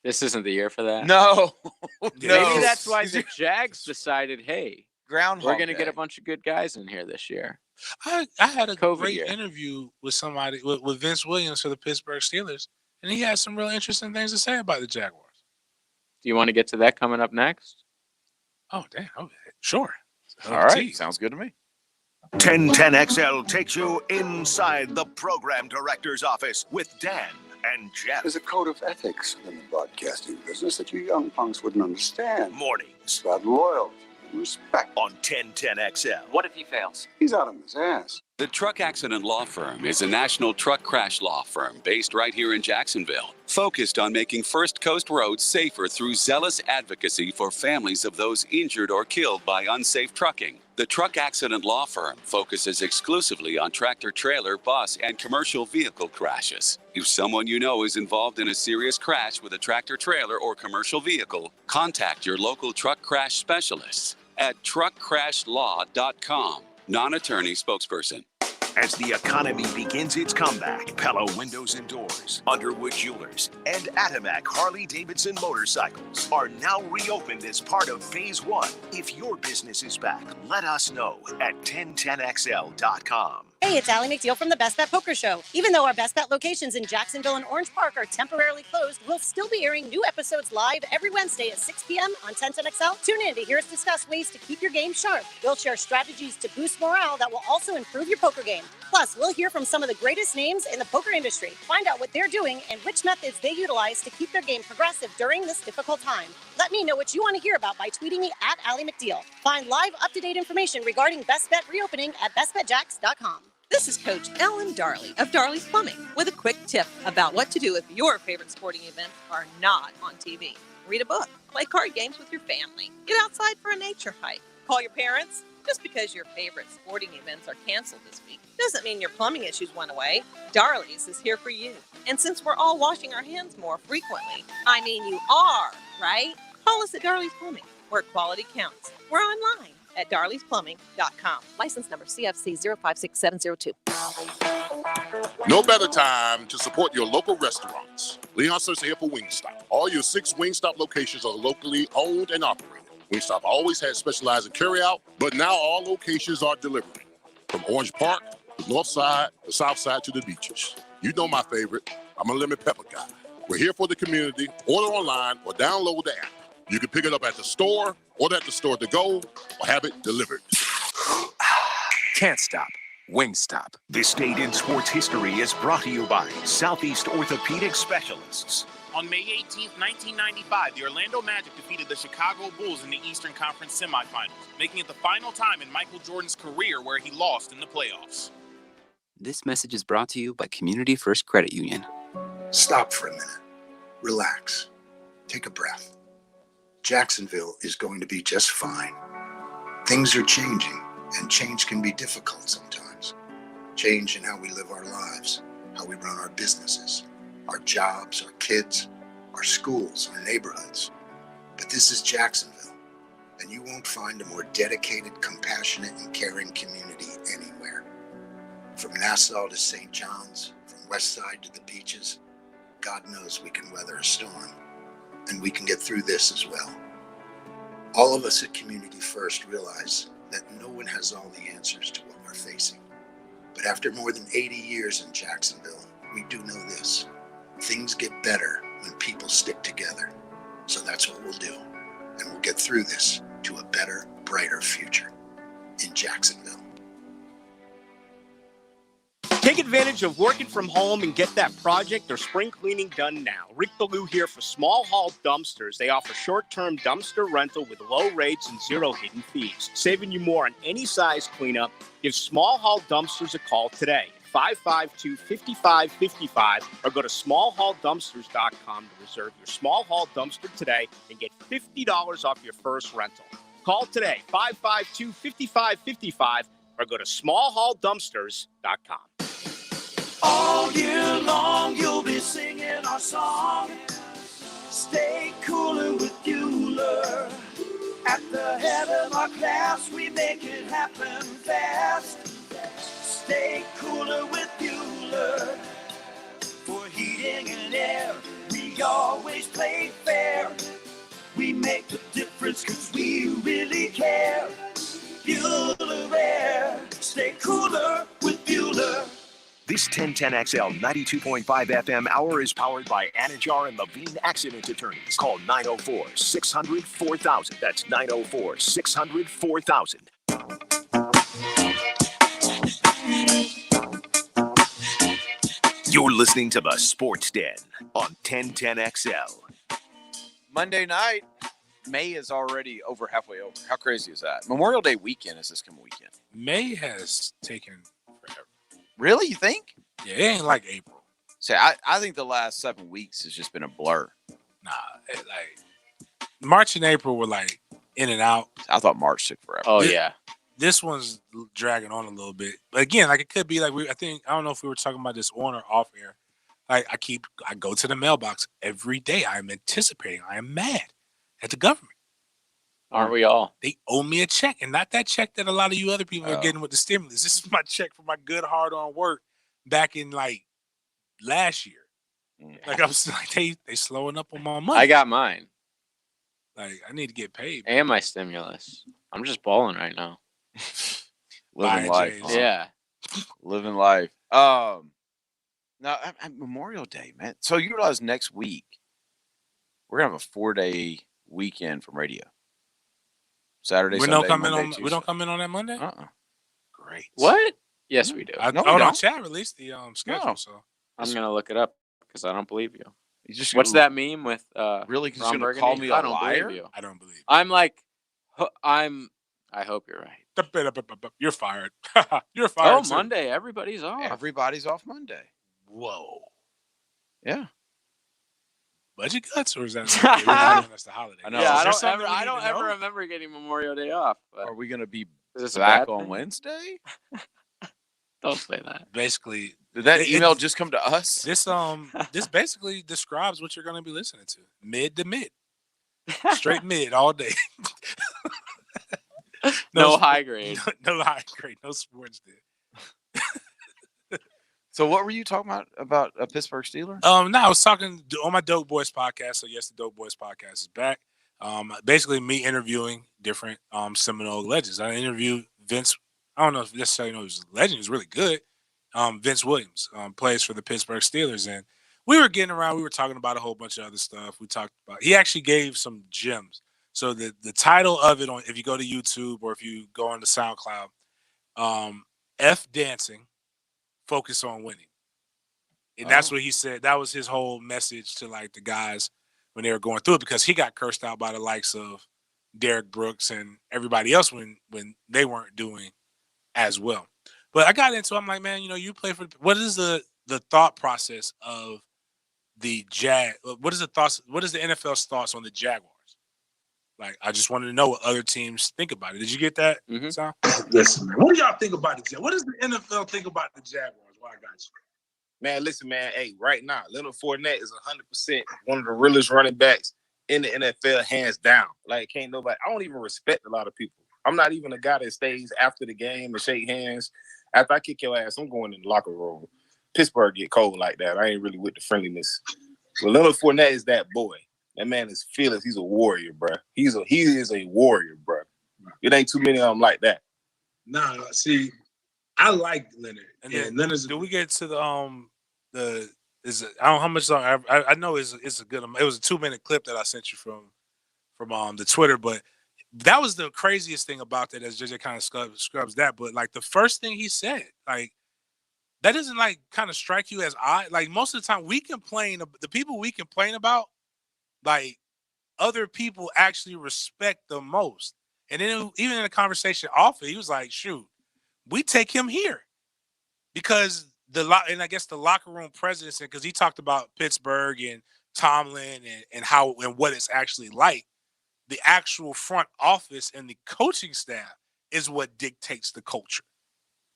This isn't the year for that. No. Maybe that's why the Jags decided, hey, we're going to get a bunch of good guys in here this year. I had a COVID great interview with somebody, with Vince Williams for the Pittsburgh Steelers, and he had some real interesting things to say about the Jaguars. Do you want to get to that coming up next? Oh, damn. Okay. Sure. All right. Sounds good to me. 1010XL takes you inside the program director's office with Dan and Jeff. There's a code of ethics in the broadcasting business that you young punks wouldn't understand. Mornings. It's about loyalty and respect. On 1010XL. What if he fails? He's out of his ass. The Truck Accident Law Firm is a national truck crash law firm based right here in Jacksonville, focused on making First Coast roads safer through zealous advocacy for families of those injured or killed by unsafe trucking. The Truck Accident Law Firm focuses exclusively on tractor trailer, bus, and commercial vehicle crashes. If someone you know is involved in a serious crash with a tractor trailer or commercial vehicle, contact your local truck crash specialists at truckcrashlaw.com. Non-attorney spokesperson. As the economy begins its comeback, Pella Windows and Doors, Underwood Jewelers, and Atomac Harley-Davidson Motorcycles are now reopened as part of Phase 1. If your business is back, let us know at 1010XL.com. Hey, it's Allie McDeal from the Best Bet Poker Show. Even though our Best Bet locations in Jacksonville and Orange Park are temporarily closed, we'll still be airing new episodes live every Wednesday at 6 p.m. on 1010XL. Tune in to hear us discuss ways to keep your game sharp. We'll share strategies to boost morale that will also improve your poker game. Plus, we'll hear from some of the greatest names in the poker industry. Find out what they're doing and which methods they utilize to keep their game progressive during this difficult time. Let me know what you want to hear about by tweeting me at Allie McDeal. Find live, up-to-date information regarding Best Bet reopening at bestbetjacks.com. This is Coach Ellen Darley of Darley's Plumbing with a quick tip about what to do if your favorite sporting events are not on TV. Read a book, play card games with your family, get outside for a nature hike, call your parents. Just because your favorite sporting events are canceled this week doesn't mean your plumbing issues went away. Darley's is here for you. And since we're all washing our hands more frequently, I mean you are, right? Call us at Darley's Plumbing, where quality counts. We're online at darleysplumbing.com. License number CFC 056702. No better time to support your local restaurants. Leon Searcy here for Wingstop. All your 6 Wingstop locations are locally owned and operated. Wingstop always had specialized in carryout, but now all locations are delivering. From Orange Park, the north side, the south side to the beaches. You know my favorite. I'm a lemon pepper guy. We're here for the community. Order online or download the app. You can pick it up at the store, order at the store to go, or have it delivered. Can't stop. Wingstop. This date in sports history is brought to you by Southeast Orthopedic Specialists. On May 18, 1995, the Orlando Magic defeated the Chicago Bulls in the Eastern Conference semifinals, making it the final time in Michael Jordan's career where he lost in the playoffs. This message is brought to you by Community First Credit Union. Stop for a minute. Relax. Take a breath. Jacksonville is going to be just fine. Things are changing, and change can be difficult sometimes. Change in how we live our lives, how we run our businesses, our jobs, our kids, our schools, our neighborhoods. But this is Jacksonville, and you won't find a more dedicated, compassionate, and caring community anywhere. From Nassau to St. John's, from West Side to the beaches, God knows we can weather a storm. and we can get through this as well. All of us at Community First realize that no one has all the answers to what we're facing. But after more than 80 years in Jacksonville, we do know this. Things get better when people stick together. So that's what we'll do. And we'll get through this to a better, brighter future in Jacksonville. Take advantage of working from home and get that project or spring cleaning done now. Rick Ballou here for Small Haul Dumpsters. They offer short-term dumpster rental with low rates and zero hidden fees. Saving you more on any size cleanup. Give Small Haul Dumpsters a call today. 552-5555 or go to smallhauldumpsters.com to reserve your small haul dumpster today and get $50 off your first rental. Call today, 552-5555 or go to smallhauldumpsters.com. All year long, you'll be singing our song. Stay cooler with Bueller. At the head of our class, we make it happen fast. Stay cooler with Bueller. For heating and air, we always play fair. We make the difference because we really care. Bueller Air. Stay cooler with Bueller. This 1010XL 92.5 FM hour is powered by Anajar and Levine Accident Attorneys. Call 904-600-4000. That's 904-600-4000. You're listening to the Sports Den on 1010XL. Monday night, May is already over halfway over. How crazy is that? Memorial Day weekend is this coming weekend. May has taken forever. Really? You think? Yeah, it ain't like April. See, I think the last 7 weeks has just been a blur. Nah, like March and April were like in and out. I thought March took forever. Oh, yeah. This one's dragging on a little bit. But again, like it could be like I don't know if we were talking about this on or off air. Like I go to the mailbox every day. I am anticipating. I am mad at the government. Aren't we all? They owe me a check, and not that check that a lot of you other people are getting with the stimulus. This is my check for my good hard-earned work back in like last year. Like I was like they slowing up on my money. I got mine. Like I need to get paid. And my stimulus. I'm just balling right now. Living life. James. Yeah. Living life. Now, Memorial Day, man. So you realize next week we're gonna have a 4-day weekend from radio. Saturday, Sunday, Monday, Tuesday. We don't come in on that Monday? Great. What? Yes, we do. No, Chad released the schedule. No. So I'm gonna look it up because I don't believe you. What's that meme with really? He's Ron gonna Burgundy? call me a I don't liar? believe you. I don't believe. I'm like, I hope you're right. You're fired. You're fired. Oh, too. Monday. Everybody's off. Everybody's off Monday. Whoa. Yeah. Budget cuts, or is that that's the holiday? I know. Yeah, Is there I something we don't need to ever know? remember getting Memorial Day off. But Are we gonna be is this a back bad on thing? Wednesday? Don't say that. Basically, Did that email just come to us? This basically describes what you're going to be listening to. Mid to mid, straight mid all day. No high grade. No high grade. No sports day. So what were you talking about a Pittsburgh Steeler? No, I was talking on my Dope Boys podcast. So yes, the Dope Boys podcast is back. Basically me interviewing different Seminole legends. I interviewed Vince. I don't know if necessarily know he's a legend. He's really good. Vince Williams plays for the Pittsburgh Steelers, and we were getting around. We were talking about a whole bunch of other stuff. We talked about. He actually gave some gems. So the title of it, if you go to YouTube or if you go on the SoundCloud, F Dancing, Focus on Winning. And that's what he said. That was his whole message to like the guys when they were going through it, because he got cursed out by the likes of Derek Brooks and everybody else when they weren't doing as well. But I got into it. I'm like, man, you play for – what is the thought process of the what is the NFL's thoughts on the Jaguars? Like, I just wanted to know what other teams think about it. Did you get that, Sal? Listen, man, what do y'all think about the Jaguars? What does the NFL think about the Jaguars? Well, I got you. Man, listen, man. Hey, right now, Leonard Fournette is 100% one of the realest running backs in the NFL, hands down. Like, can't nobody. I don't even respect a lot of people. I'm not even a guy that stays after the game and shake hands. After I kick your ass, I'm going in the locker room. Pittsburgh get cold like that. I ain't really with the friendliness. But Leonard Fournette is that boy. That man is fearless. He's a warrior, bro. He is a warrior, bro. It ain't too many of them like that. Nah, see, I like Leonard. And then Leonard's. Do we get to the I don't know how much long. I know it's a good. It was a 2-minute clip that I sent you from the Twitter, but that was the craziest thing about that. As JJ kind of scrubs that, but like the first thing he said, like that doesn't like kind of strike you as odd. Like most of the time, we complain. The people we complain about, like other people actually respect the most. And then even in the conversation off it, he was like, shoot, we take him here because and I guess the locker room presence, because he talked about Pittsburgh and Tomlin and how and what it's actually like. The actual front office and the coaching staff is what dictates the culture,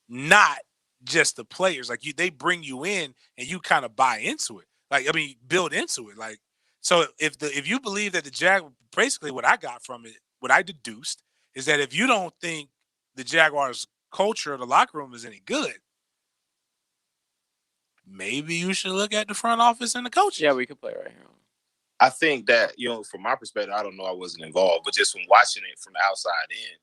not just the players. Like they bring you in and you kind of buy into it. Like, I mean, build into it. Like, so if you believe that the basically what I got from it, what I deduced is that if you don't think the Jaguars culture or the locker room is any good, maybe you should look at the front office and the coaches. Yeah, we could play right here. I think that, from my perspective, I don't know, I wasn't involved, but just from watching it from the outside in,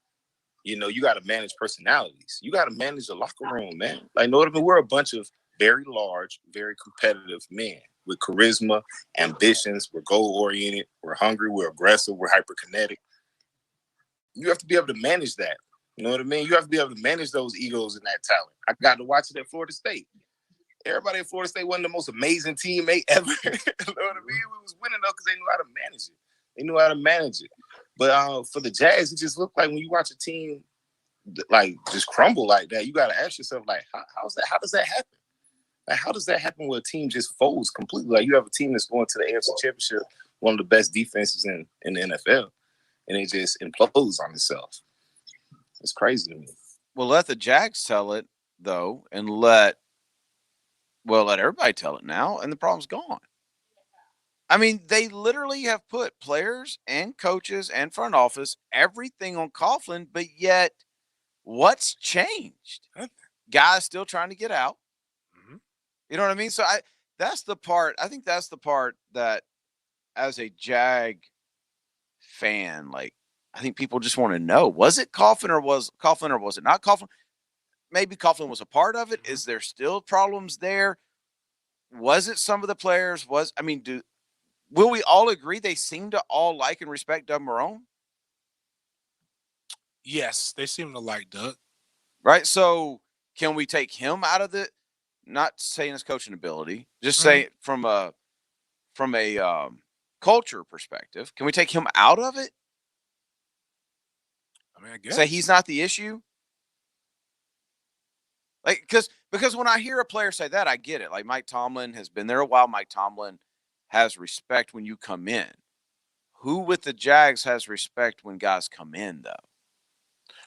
you got to manage personalities. You got to manage the locker room, man. Like, we're a bunch of very large, very competitive men with charisma, ambitions. We're goal-oriented. We're hungry. We're aggressive. We're hyperkinetic. You have to be able to manage that. You know what I mean? You have to be able to manage those egos and that talent. I got to watch it at Florida State. Everybody at Florida State wasn't the most amazing teammate ever. You know what I mean? We was winning though because they knew how to manage it. They knew how to manage it. But for the Jags, it just looked like when you watch a team like just crumble like that, you got to ask yourself, like, how does that happen? Like, how does that happen when a team just folds completely? Like, you have a team that's going to the AFC Championship, one of the best defenses in the NFL, and it just implodes on itself. It's crazy to me. Well, let the Jags tell it though, and let everybody tell it now, and the problem's gone. I mean, they literally have put players and coaches and front office, everything on Coughlin, but yet what's changed? Guys still trying to get out. Mm-hmm. You know what I mean? So that's the part. I think that's the part that as a Jag fan, like, I think people just want to know, was it Coughlin or was it not Coughlin? Maybe Coughlin was a part of it. Is there still problems there? Was it some of the players? Will we all agree they seem to all like and respect Doug Marrone? Yes, they seem to like Doug. Right. So can we take him out of the? Not saying his coaching ability, just say from a culture perspective, can we take him out of it? I mean, I guess. Say he's not the issue. Like, because when I hear a player say that, I get it. Like, Mike Tomlin has been there a while. Mike Tomlin has respect when you come in. Who with the Jags has respect when guys come in, though?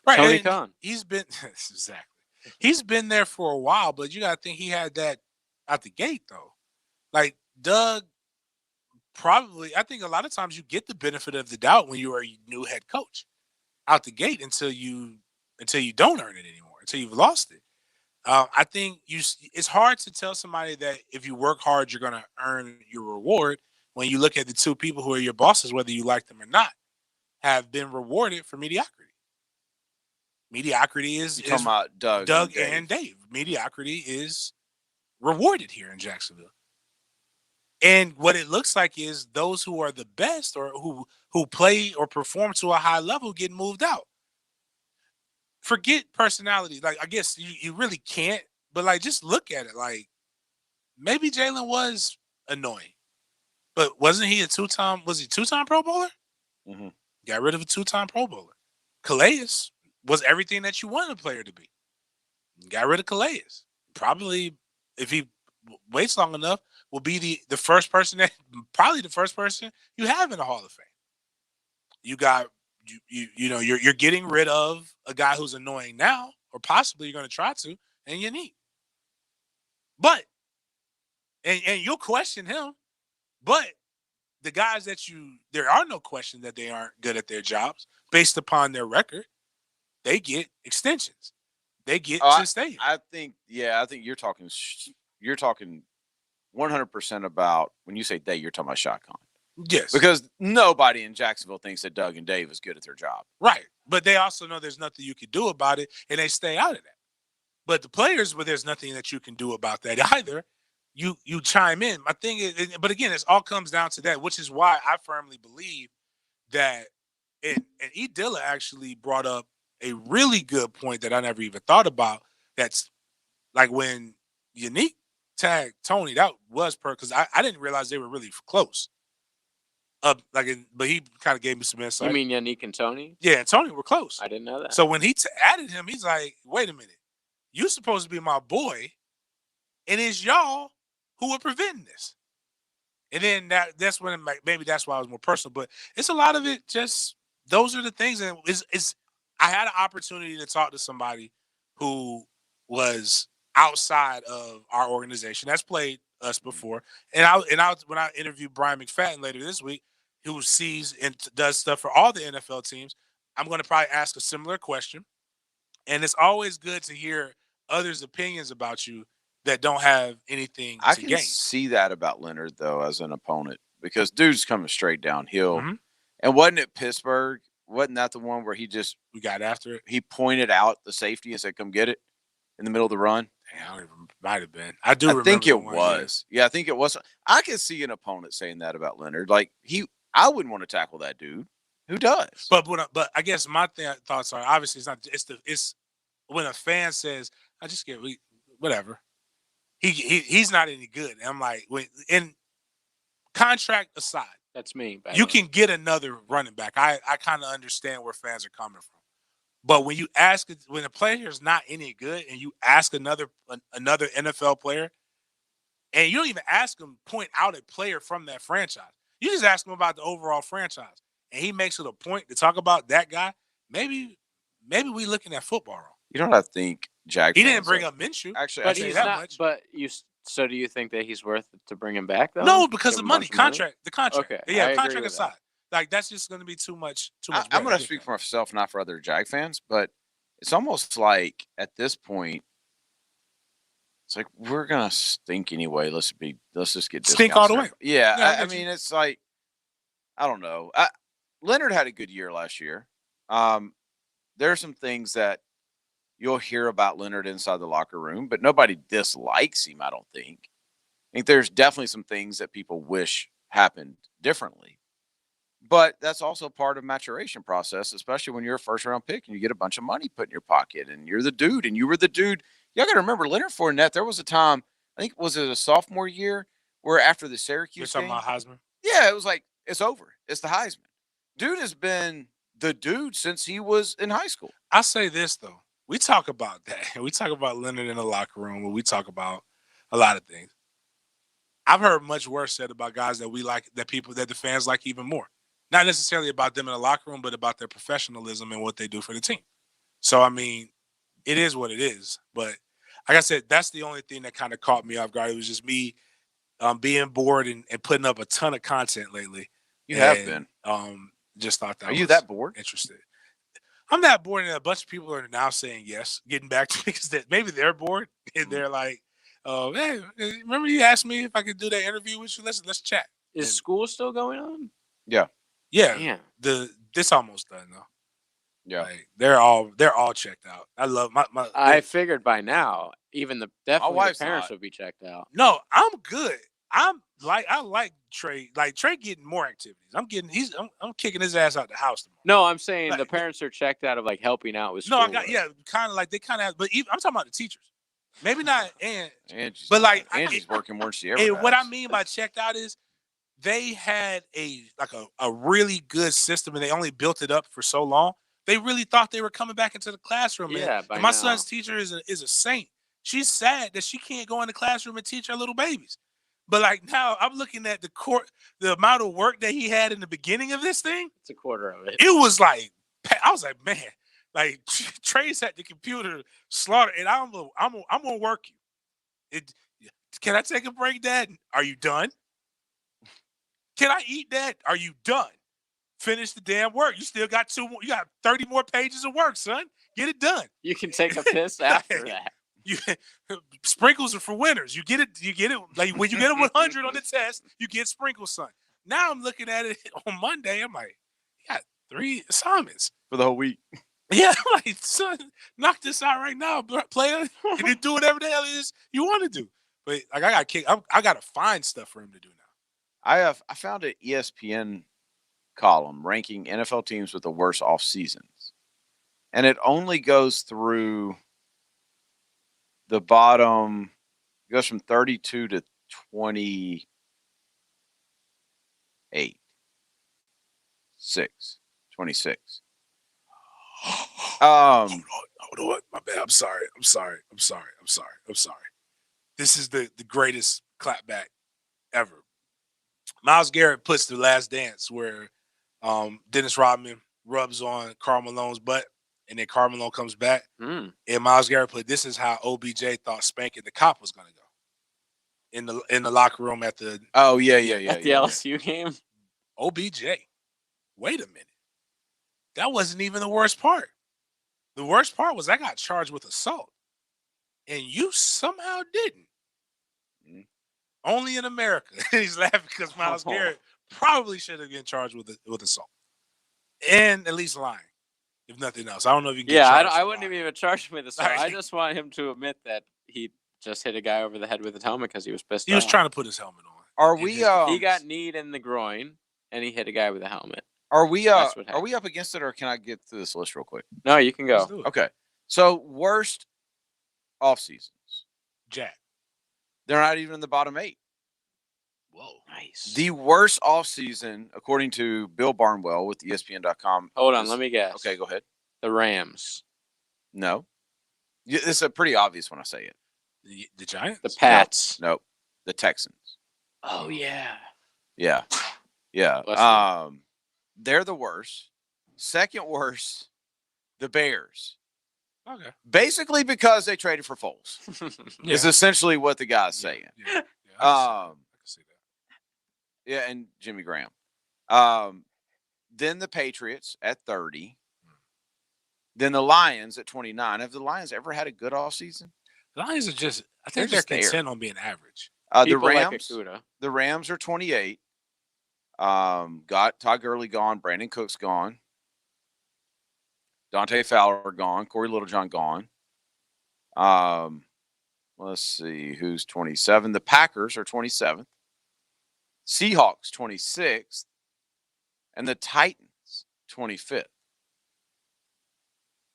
Right, Tony Khan. He's been exactly. He's been there for a while, but you got to think he had that out the gate, though. Like Doug, probably. I think a lot of times you get the benefit of the doubt when you are a new head coach out the gate until you don't earn it anymore, until you've lost it. I think it's hard to tell somebody that if you work hard, you're going to earn your reward when you look at the two people who are your bosses, whether you like them or not, have been rewarded for mediocrity. Mediocrity is talking about Doug and Dave. Mediocrity is rewarded here in Jacksonville. And what it looks like is those who are the best or who play or perform to a high level get moved out. Forget personality. Like, I guess you really can't, but like, just look at it. Like, maybe Jalen was annoying, but wasn't he two-time Pro Bowler? Mm-hmm. Got rid of a 2-time Pro Bowler. Calais was everything that you wanted a player to be. Got rid of Calais. Probably, if he waits long enough, will be the first person probably the first person you have in the Hall of Fame. You got you're getting rid of a guy who's annoying now, or possibly you're going to try to, and you need. But and you'll question him, but the guys there are no question that they aren't good at their jobs based upon their record. They get extensions. They get to stay. I think you're talking 100% about when you say they, you're talking about Shotgun. Yes. Because nobody in Jacksonville thinks that Doug and Dave is good at their job. Right. But they also know there's nothing you can do about it, and they stay out of that. But the players, but there's nothing that you can do about that either. You chime in. My thing is, but again, it all comes down to that, which is why I firmly believe that, and E. Dilla actually brought up a really good point that I never even thought about. That's like when Unique tagged Tony, that was because I didn't realize they were really close. But he kind of gave me some insight. You mean Yannick and Tony? Yeah, and Tony were close. I didn't know that. So when he added him, he's like, wait a minute. You're supposed to be my boy, and it's y'all who are preventing this. And then that's when maybe that's why I was more personal. But it's a lot of it just those are the things. And I had an opportunity to talk to somebody who was outside of our organization that's played us before. And when I interviewed Brian McFadden later this week, who sees and does stuff for all the NFL teams, I'm going to probably ask a similar question. And it's always good to hear others' opinions about you that don't have anything I to can gain. see that about Leonard, though, as an opponent, because dude's coming straight downhill. And wasn't it Pittsburgh? Wasn't that the one where we got after it? He pointed out the safety and said, come get it in the middle of the run. Damn, might have been. I think it was. Yeah, I think it was. I could see an opponent saying that about Leonard. Like, I wouldn't want to tackle that dude. Who does? But I guess my thoughts are obviously it's when a fan says, I just get whatever. He's not any good. And I'm like, in contract aside, that's me. You can get another running back. I kind of understand where fans are coming from. But when a player is not any good and you ask another NFL player, and you don't even ask him point out a player from that franchise, you just ask him about the overall franchise, and he makes it a point to talk about that guy, maybe we looking at football wrong. You know what I think, Jack? He didn't bring up Minshew. Actually, but he's not. Much. But so do you think that he's worth it to bring him back though? No, because of money, contract, the contract. Okay, yeah, contract aside. Like that's just going to be too much. I'm going to speak for myself, not for other Jag fans, but it's almost like at this point, it's like we're going to stink anyway. Let's just get stink all the way. Yeah, I mean, it's like I don't know. Leonard had a good year last year. There are some things that you'll hear about Leonard inside the locker room, but nobody dislikes him, I don't think. I think there's definitely some things that people wish happened differently. But that's also part of maturation process, especially when you're a first-round pick and you get a bunch of money put in your pocket and you're the dude and you were the dude. Y'all got to remember, Leonard Fournette, there was a time, I think, was it a sophomore year, where after the Syracuse You're game? talking about Heisman? Yeah, it was like, it's over. It's the Heisman. Dude has been the dude since he was in high school. I say this, though. We talk about that. We talk about Leonard in the locker room, and we talk about a lot of things. I've heard much worse said about guys that we like, that the fans like even more. Not necessarily about them in the locker room, but about their professionalism and what they do for the team. So, I mean, it is what it is. But like I said, that's the only thing that kind of caught me off guard. It was just me being bored and putting up a ton of content lately. You have been. Just thought that. Are you that bored? Interested. I'm that bored, and a bunch of people are now saying yes, getting back to me because maybe they're bored and they're like, "Oh, hey, remember you asked me if I could do that interview with you? Let's chat." Is school still going on? Yeah. Yeah. This almost done though. Yeah. Like, they're all checked out. I love my I figured by now, even definitely the parents would be checked out. No, I'm good. I like Trey. Like Trey getting more activities. I'm kicking his ass out the house tomorrow. No, I'm saying the parents are checked out of like helping out with school. No, kind of like they kind of. But I'm talking about the teachers. Maybe not Angie's, but like Angie's working more than she ever And has. what I mean by checked out is they had a really good system, and they only built it up for so long. They really thought they were coming back into the classroom. Yeah, and my son's teacher is a saint. She's sad that she can't go in the classroom and teach her little babies. But like now, I'm looking at the amount of work that he had in the beginning of this thing. It's a quarter of it. It was like I was like, man, like Trey's at the computer slaughter, and I'm gonna work you. Can I take a break, Dad? Are you done? Can I eat that? Are you done? Finish the damn work. You still got 2 more. You got 30 more pages of work, son. Get it done. You can take a piss after that. Sprinkles are for winners. You get it. Like when you get a 100 on the test, you get sprinkles, son. Now I'm looking at it on Monday. I'm like, he got 3 assignments for the whole week. Yeah, I'm like, son, knock this out right now, player, and then do whatever the hell it is you want to do. But like, I got to find stuff for him to do now. I found an ESPN column ranking NFL teams with the worst off seasons, and it only goes through the bottom. It goes from 32 to 28, 26. Hold on. My bad. I'm sorry. This is the greatest clapback ever. Myles Garrett puts The Last Dance where Dennis Rodman rubs on Karl Malone's butt, and then Karl Malone comes back. And Myles Garrett put, this is how OBJ thought spanking the cop was going to go in the locker room at the at the LSU game. OBJ. Wait a minute. That wasn't even the worst part. The worst part was I got charged with assault, and you somehow didn't. Only in America. He's laughing because Myles Garrett probably should have been charged with assault, and at least lying, if nothing else. I don't know if you can. I wouldn't have even charged him with assault. I just want him to admit that he just hit a guy over the head with his helmet because he was pissed off. He was trying to put his helmet on. Are we? He got kneed in the groin, and he hit a guy with a helmet. Are we up against it, or can I get through this list real quick? No, you can go. Okay. So worst off seasons. Jack. They're not even in the bottom 8. Whoa. Nice. The worst off season, according to Bill Barnwell with ESPN.com. Hold on, let me guess. Okay, go ahead. The Rams. No. It's a pretty obvious when I say it. The Giants? The Pats. Nope. The Texans. Oh yeah. Yeah. Yeah. They're the worst. Second worst, the Bears. Okay. Basically because they traded for Foles. Is essentially what the guy's saying. Yeah, I can see that. Yeah, and Jimmy Graham. Then the Patriots at 30. Then the Lions at 29. Have the Lions ever had a good offseason? The Lions are just, I think they're content on being average. The Rams are 28. Got Todd Gurley gone, Brandon Cooks gone, Dante Fowler gone, Corey Littlejohn gone. Let's see who's 27. The Packers are 27th, Seahawks 26th, and the Titans 25th.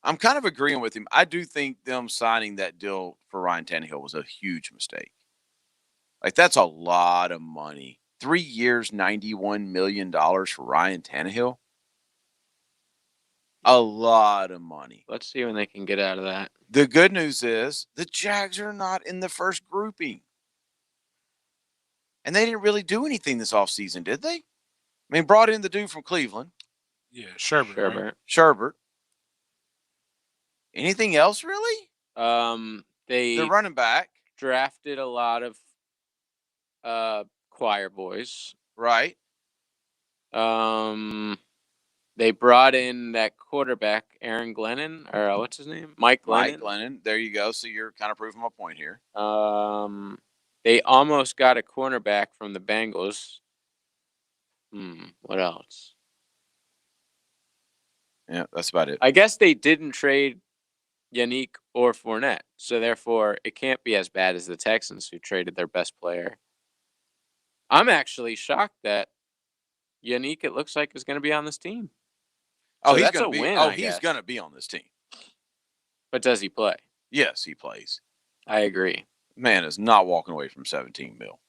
I'm kind of agreeing with him. I do think them signing that deal for Ryan Tannehill was a huge mistake. Like, that's a lot of money. 3 years, $91 million for Ryan Tannehill. A lot of money. Let's see when they can get out of that. The good news is the Jags are not in the first grouping. And they didn't really do anything this offseason, did they? I mean, brought in the dude from Cleveland. Yeah, Sherbert. Right? Sherbert. Anything else, really? The running back. Drafted a lot of choir boys. Right. They brought in that quarterback, Aaron Glennon, or what's his name? Mike Glennon. Mike Glennon. There you go. So you're kind of proving my point here. They almost got a cornerback from the Bengals. What else? Yeah, that's about it. I guess they didn't trade Yannick or Fournette, so therefore it can't be as bad as the Texans who traded their best player. I'm actually shocked that Yannick, it looks like, is going to be on this team. Oh, So he's that's going a to be. win, Oh, I he's guess. going to be on this team. But does he play? Yes, he plays. I agree. Man is not walking away from 17 mil.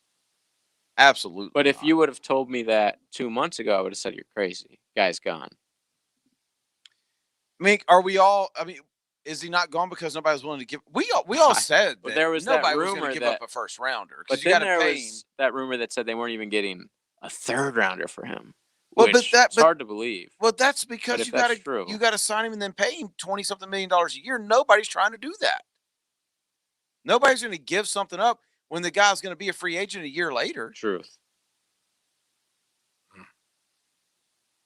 Absolutely. But if you would have told me that 2 months ago, I would have said you're crazy. Guy's gone. I mean, are we all? I mean, is he not gone because nobody was willing to give? We all said But that there was that nobody was rumor going to give that- up a first rounder But because you then got to there pay him. was that rumor that said they weren't even getting a third rounder for him. Well, Which it's hard to believe. Well, that's But because if you got that's true. to sign him and then pay him $20-something million a year. Nobody's trying to do that. Nobody's going to give something up when the guy's going to be a free agent a year later. Truth.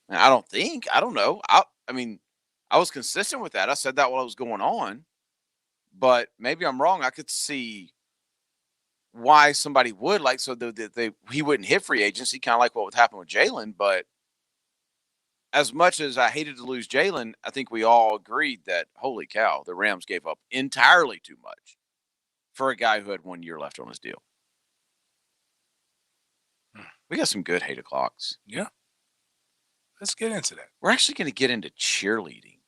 And I don't think. I don't know. I mean, I was consistent with that. I said that while it was going on, but maybe I'm wrong. I could see why somebody would like so that he wouldn't hit free agency, kind of like what would happen with Jalen. But as much as I hated to lose Jalen, I think we all agreed that holy cow, the Rams gave up entirely too much for a guy who had 1 year left on his deal. We got some good hate o'clocks. Yeah. Let's get into that. We're actually going to get into cheerleading.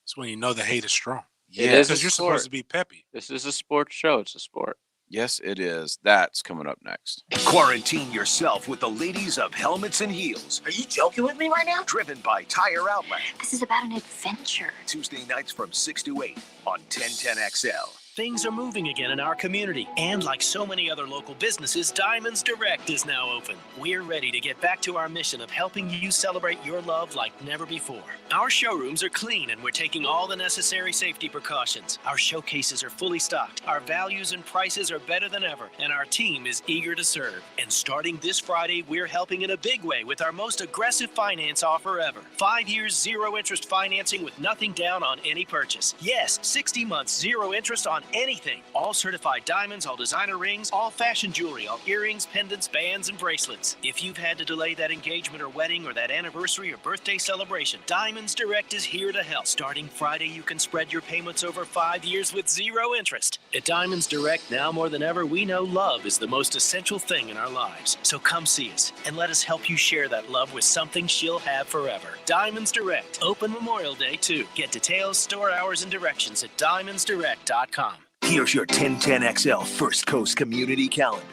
That's when you know the hate is strong. Yeah, because you're supposed to be peppy. This is a sports show. It's a sport. Yes, it is. That's coming up next. Quarantine yourself with the ladies of Helmets and Heels. Are you joking with me right now? Driven by Tire Outlet. This is about an adventure. Tuesday nights from 6 to 8 on 1010XL. Things are moving again in our community. And like so many other local businesses, Diamonds Direct is now open. We're ready to get back to our mission of helping you celebrate your love like never before. Our showrooms are clean and we're taking all the necessary safety precautions. Our showcases are fully stocked. Our values and prices are better than ever. And our team is eager to serve. And starting this Friday, we're helping in a big way with our most aggressive finance offer ever. 5 years, 0 interest financing with nothing down on any purchase. Yes, 60 months, 0 interest on anything. All certified diamonds, all designer rings, all fashion jewelry, all earrings, pendants, bands, and bracelets. If you've had to delay that engagement or wedding or that anniversary or birthday celebration, Diamonds Direct is here to help. Starting Friday, you can spread your payments over 5 years with 0 interest. At Diamonds Direct, now more than ever, we know love is the most essential thing in our lives. So come see us and let us help you share that love with something she'll have forever. Diamonds Direct. Open Memorial Day, too. Get details, store hours, and directions at diamondsdirect.com. Here's your 1010XL First Coast Community Calendar.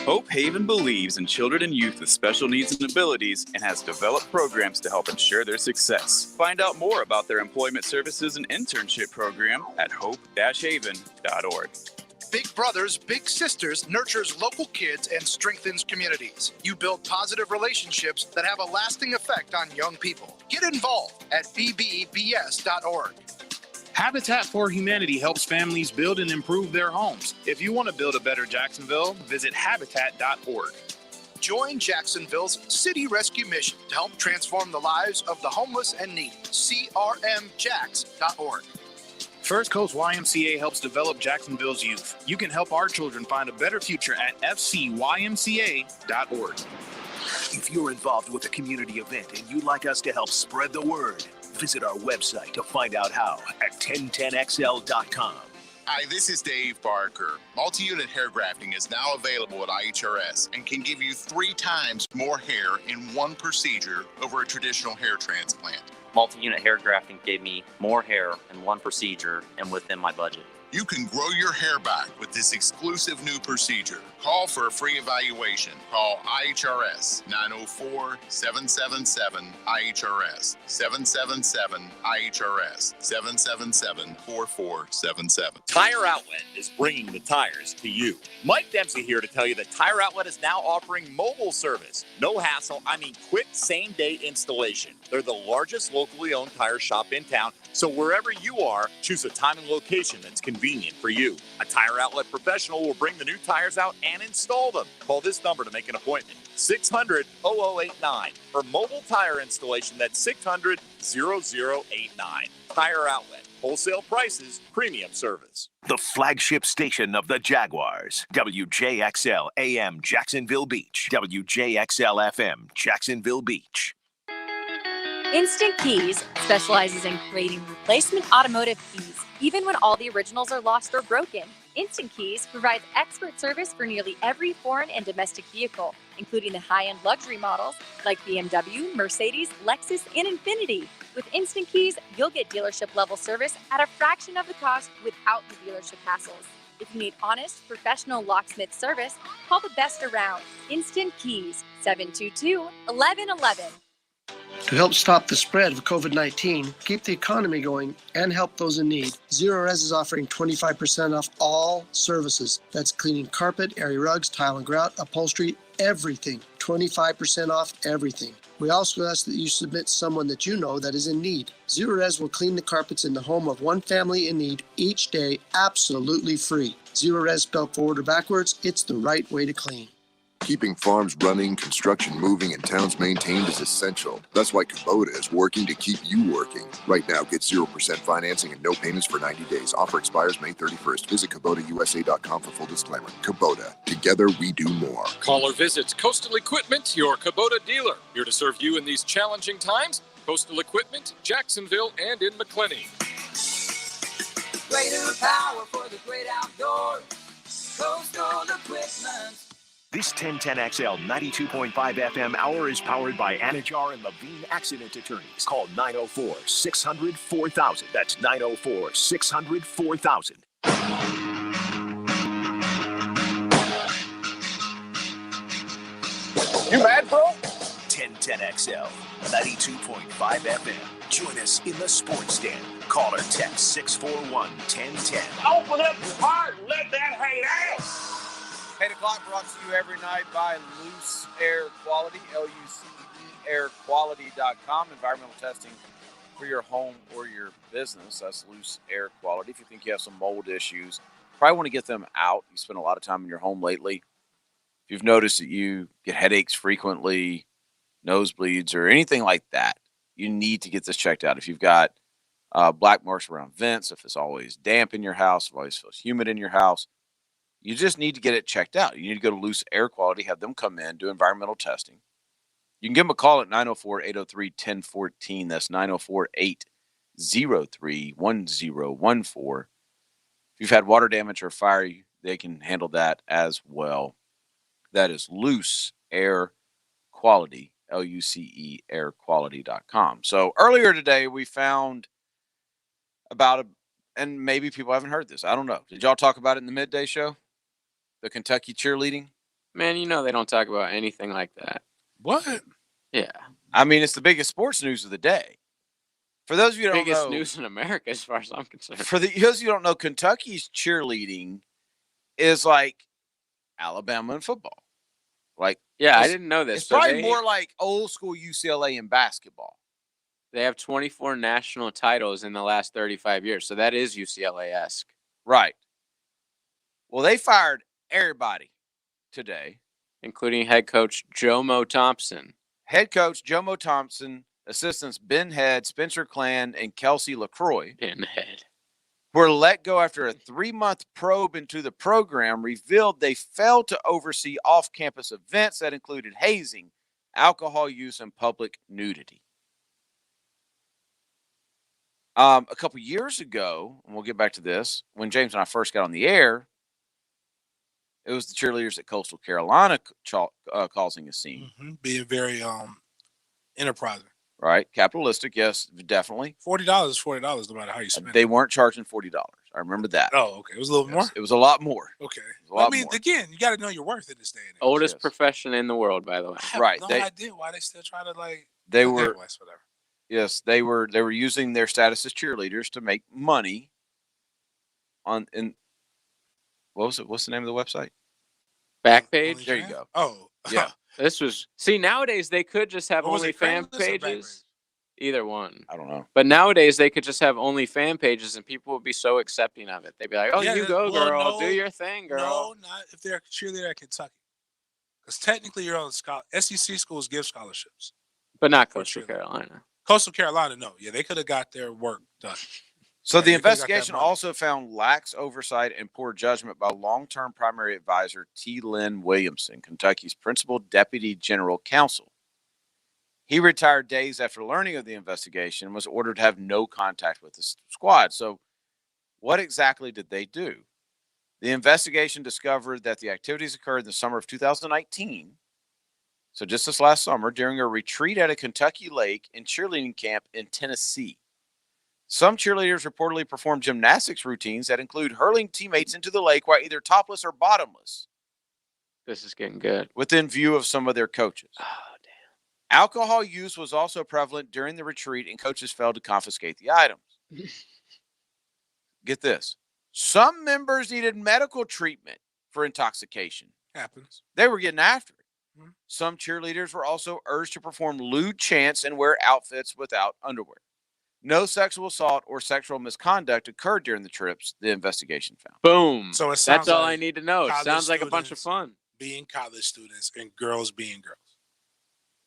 Hope Haven believes in children and youth with special needs and abilities and has developed programs to help ensure their success. Find out more about their employment services and internship program at hope-haven.org. Big Brothers Big Sisters nurtures local kids and strengthens communities. You build positive relationships that have a lasting effect on young people. Get involved at bbbs.org. Habitat for Humanity helps families build and improve their homes. If you want to build a better Jacksonville, visit habitat.org. Join Jacksonville's City Rescue Mission to help transform the lives of the homeless and needy. crmjax.org. First Coast YMCA helps develop Jacksonville's youth. You can help our children find a better future at fcymca.org. If you're involved with a community event and you'd like us to help spread the word, visit our website to find out how at 1010XL.com. Hi, this is Dave Barker. Multi-unit hair grafting is now available at IHRS and can give you 3 times more hair in one procedure over a traditional hair transplant. Multi-unit hair grafting gave me more hair in one procedure and within my budget. You can grow your hair back with this exclusive new procedure. Call for a free evaluation. Call IHRS 904-777-IHRS 777-IHRS 777-4477. Tire Outlet is bringing the tires to you. Mike Dempsey here to tell you that Tire Outlet is now offering mobile service. No hassle, quick same-day installation. They're the largest locally owned tire shop in town, so wherever you are, choose a time and location that's convenient for you. A Tire Outlet professional will bring the new tires out and install them. Call this number to make an appointment. 600-0089. For mobile tire installation, that's 600-0089. Tire Outlet. Wholesale prices, premium service. The flagship station of the Jaguars. WJXL AM Jacksonville Beach. WJXL FM Jacksonville Beach. Instant Keys specializes in creating replacement automotive keys, even when all the originals are lost or broken. Instant Keys provides expert service for nearly every foreign and domestic vehicle, including the high-end luxury models like BMW, Mercedes, Lexus, and Infiniti. With Instant Keys, you'll get dealership-level service at a fraction of the cost without the dealership hassles. If you need honest, professional locksmith service, call the best around. Instant Keys, 722-1111. To help stop the spread of COVID-19, keep the economy going, and help those in need, Zero Res is offering 25% off all services. That's cleaning carpet, area rugs, tile and grout, upholstery, everything. 25% off everything. We also ask that you submit someone that you know that is in need. Zero Res will clean the carpets in the home of one family in need each day, absolutely free. Zero Res spelled forward or backwards, it's the right way to clean. Keeping farms running, construction moving, and towns maintained is essential. That's why Kubota is working to keep you working. Right now, get 0% financing and no payments for 90 days. Offer expires May 31st. Visit KubotaUSA.com for full disclaimer. Kubota. Together, we do more. Call or visit Coastal Equipment, your Kubota dealer. Here to serve you in these challenging times. Coastal Equipment, Jacksonville, and in McClenny. Greater power for the great outdoors. Coastal Equipment. This 1010XL 92.5 FM hour is powered by Anajar and Levine Accident Attorneys. Call 904-600-4000. That's 904-600-4000. You mad, bro? 1010XL 92.5 FM. Join us in the sports den. Call or text 641-1010. Open up your heart and let that hate out. 8 o'clock brought to you every night by Loose Air Quality, LUCEairquality.com. Environmental testing for your home or your business. That's Loose Air Quality. If you think you have some mold issues, probably want to get them out. You spend a lot of time in your home lately. If you've noticed that you get headaches frequently, nosebleeds, or anything like that, you need to get this checked out. If you've got black marks around vents, if it's always damp in your house, if it always feels humid in your house, you just need to get it checked out. You need to go to Loose Air Quality, have them come in, do environmental testing. You can give them a call at 904-803-1014. That's 904-803-1014. If you've had water damage or fire, they can handle that as well. That is Loose Air Quality, LUCEairquality.com. So earlier today, we found about and maybe people haven't heard this. I don't know. Did y'all talk about it in the midday show? The Kentucky cheerleading? Man, you know they don't talk about anything like that. What? Yeah. I mean, it's the biggest sports news of the day. For those of you who don't Biggest know, news in America, as far as I'm concerned. for those of you who don't know, Kentucky's cheerleading is like Alabama in football. Like, Yeah, I didn't know this. It's So probably they- more like old school UCLA in basketball. They have 24 national titles in the last 35 years. So that is UCLA-esque. Right. Well, they fired everybody today. Including head coach Jomo Thompson. Head coach Jomo Thompson, assistants Ben Head, Spencer Clan, and Kelsey LaCroix. Ben Head. Were let go after a 3-month probe into the program revealed they failed to oversee off-campus events that included hazing, alcohol use, and public nudity. A couple years ago, and we'll get back to this, when James and I first got on the air, it was the cheerleaders at Coastal Carolina causing a scene. Being very enterprising. Right? Capitalistic, yes, definitely. $40 is $40, no matter how you spend They it. weren't charging $40. I remember that. Oh, okay. It was a little more? It was a lot more. Okay. It was a lot I mean, more. again, you got to know your worth in this day and age. Oldest profession in the world, by the way. I have Right, no they- idea why they still try to, like, They okay, were, Wes, whatever. yes, they were using their status as cheerleaders to make money on, in, what was it? What's the name of the website? Backpage? There you go. Oh. Yeah. This was nowadays they could just have What was only it, fan Craigslist or pages. Either one. I don't know. But nowadays they could just have only fan pages and people would be so accepting of it. They'd be like, "Oh, Yeah, you go, well, girl. no, Do your thing, girl." No, not if they're a cheerleader at Kentucky. Because technically you're on SEC schools give scholarships. But not For Coastal cheerleading. Carolina. Coastal Carolina, no. Yeah, they could have got their work done. So Yeah, the they could've got that investigation money. also found lax oversight and poor judgment by long-term primary advisor T. Lynn Williamson, Kentucky's principal deputy general counsel. He retired days after learning of the investigation and was ordered to have no contact with the squad. So what exactly did they do? The investigation discovered that the activities occurred in the summer of 2019. So just this last summer, during a retreat at a Kentucky lake and cheerleading camp in Tennessee. Some cheerleaders reportedly performed gymnastics routines that include hurling teammates into the lake while either topless or bottomless, This is getting good. within view of some of their coaches. Oh, Alcohol use was also prevalent during the retreat, and coaches failed to confiscate the items. Get this. Some members needed medical treatment for intoxication. Happens. They were getting after it. Some cheerleaders were also urged to perform lewd chants and wear outfits without underwear. No sexual assault or sexual misconduct occurred during the trips, the investigation found. Boom. So it That's sounds all like I need to know. It college sounds like a bunch of students fun. being college students and girls being girls.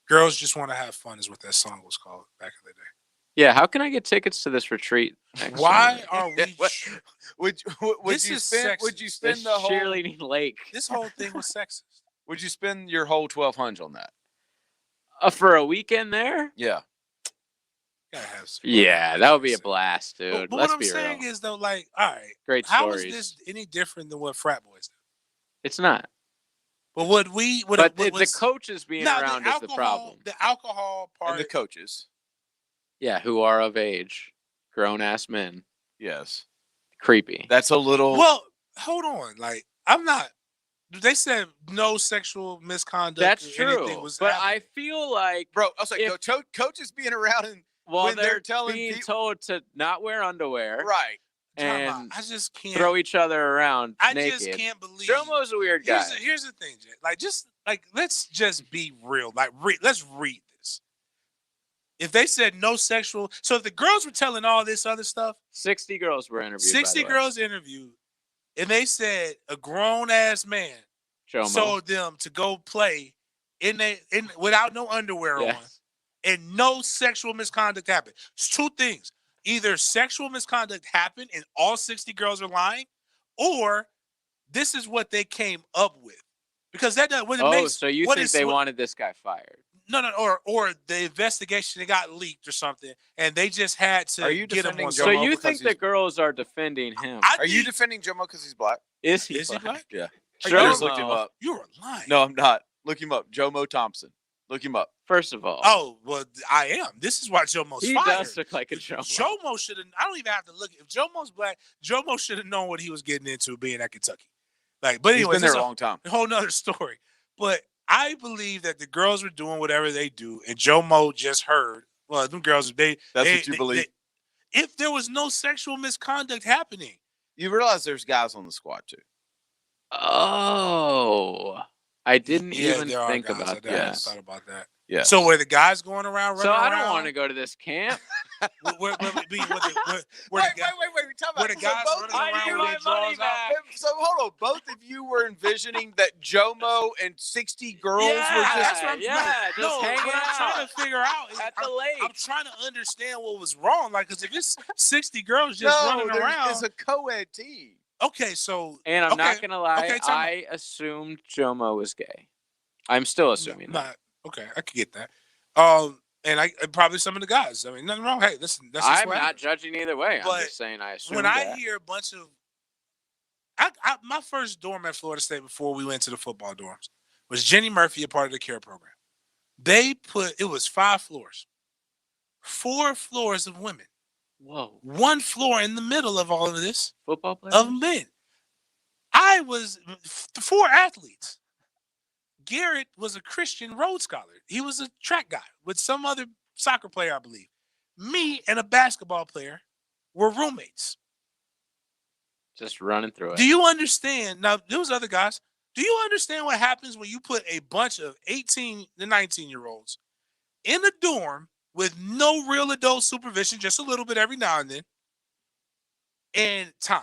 Girls just want to have fun is what that song was called back in the day. Yeah, how can I get tickets to this retreat? Why are we? Would you spend This the whole cheerleading lake This whole thing was sexist. Would you spend your whole 1,200 on that? For a weekend there? Yeah. Gotta have some. Yeah, that would be a blast, dude. But Let's what I'm be saying real. is though, like, all right, Great how is stories. this any different than what frat boys do? It's not. But what we, what, But what the was, coaches being Nah, around is the problem. The alcohol part. And the coaches. Yeah, who are of age, grown ass men. Yes. Creepy. That's a little. Well, hold on. Like, I'm not. They said no sexual misconduct. That's or anything true. was But happening. I feel like, Bro, I was like, if- coaches being around and well, when they're telling being people, told to not wear underwear, right? and I just can't throw each other around I naked. just can't believe. Jomo's a weird guy. Here's the thing, Jay. Let's just be real. Let's read this. If they said no sexual, so if the girls were telling all this other stuff, 60 girls were interviewed. 60 by the way. girls interviewed, and they said a grown ass man Jomo. told them to go play without no underwear on, and no sexual misconduct happened. It's two things: either sexual misconduct happened and all 60 girls are lying, or this is what they came up with. Because that does what it makes. So you think they wanted this guy fired? No, or the investigation got leaked or something, and they just had to Are you get him defending on. Jomo So you because think the girls are defending him? Are you defending Jomo because he's black? Is he? Is he black? Yeah. Are I you- just looked him up. You were lying. No, I'm not. Look him up. Jomo Thompson. Look him up. First of all, Oh well, I am. This is why Jomo's he fired. does look like a Jomo. Jomo should have. I don't even have to look. If Jomo's black, Jomo should have known what he was getting into being at Kentucky. But He's anyway, been there a long time. A whole nother story. But I believe that the girls were doing whatever they do, and Jomo just heard. Well, them girls, That's what you believe. If there was no sexual misconduct happening, You realize there's guys on the squad too. Oh, I didn't even there are think guys. about I that. never thought about that. Yeah. So were the guys going around running So I around? don't want to go to this camp. Where the guys, Wait. Talk were the guys running around with their drawers out? So hold on. Both of you were envisioning that Jomo and 60 girls were That's what I'm just hanging what I'm trying out to figure out is at the lake. I'm trying to understand what was wrong. Like, because if it's 60 girls just running around, it's a co-ed team. okay, so And I'm not gonna lie, Okay, time out. I assumed Jomo was gay. I'm still assuming that. Okay, I could get that. And probably some of the guys. I mean, nothing wrong. Hey, listen, that's just I'm what not happens. judging either way. But I'm just saying I assume When I that. hear a bunch of, my first dorm at Florida State before we went to the football dorms was Jenny Murphy, a part of the care program. It was 5 floors, 4 floors of women, Whoa, 1 floor in the middle of all of this football player. of men. I was 4 athletes. Garrett was a Christian Rhodes Scholar. He was a track guy with some other soccer player, I believe. Me and a basketball player were roommates. Just running through it. Do you understand? Now, there was other guys. Do you understand what happens when you put a bunch of 18 to 19-year-olds in a dorm with no real adult supervision, just a little bit every now and then, and time?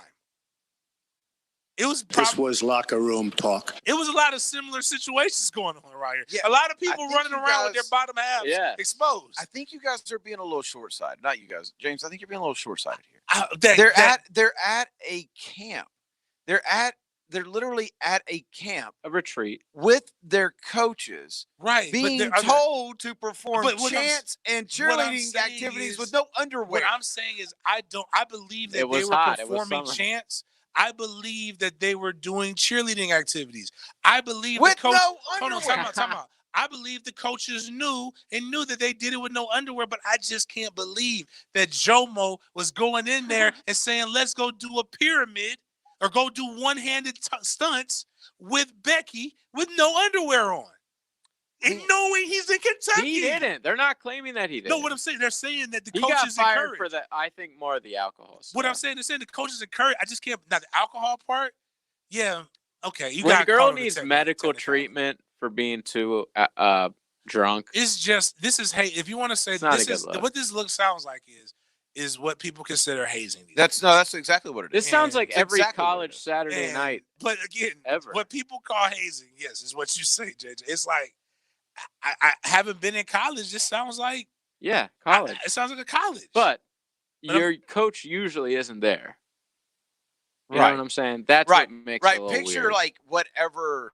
It was This was locker room talk. It was a lot of similar situations going on right here. Yeah, a lot of people I think running you around with their guys- bottom halves exposed. I think you guys are being a little short-sighted. Not you guys, James. I think you're being a little short-sighted here. They're at a camp. They're literally at a camp, a retreat with their coaches, right? Being told to perform But what I'm- chants and what I'm cheerleading saying activities is- with no underwear. What I'm saying is, I believe that It they was were hot. It was performing summer. chants. I believe that they were doing cheerleading activities. I believe With the coach. no Hold on, underwear. time out. I believe the coaches knew that they did it with no underwear, but I just can't believe that Jomo was going in there and saying, let's go do a pyramid or go do one-handed stunts with Becky with no underwear on. And knowing he's in Kentucky. He didn't. They're not claiming that he did. No, what I'm saying, they're saying that the he got coaches fired encouraged. for that. I think more of the alcohol. What I'm stuff. saying, they're saying the coaches encourage. I just can't. Now the alcohol part, yeah, okay. You when got a girl needs medical treatment for being too drunk, It's just this is hey. If you want to say It's not a this good is look. what this look sounds like is is what people consider hazing. That's exactly what it is. This sounds like It's every exactly what it college is. Saturday night. But again, ever. what people call hazing, yes, is what you say, JJ. It's like I haven't been in college. This sounds like college. it sounds like a college. But But your coach usually isn't there. You Right. know what I'm saying? That's right, what makes it a little Picture weird. like whatever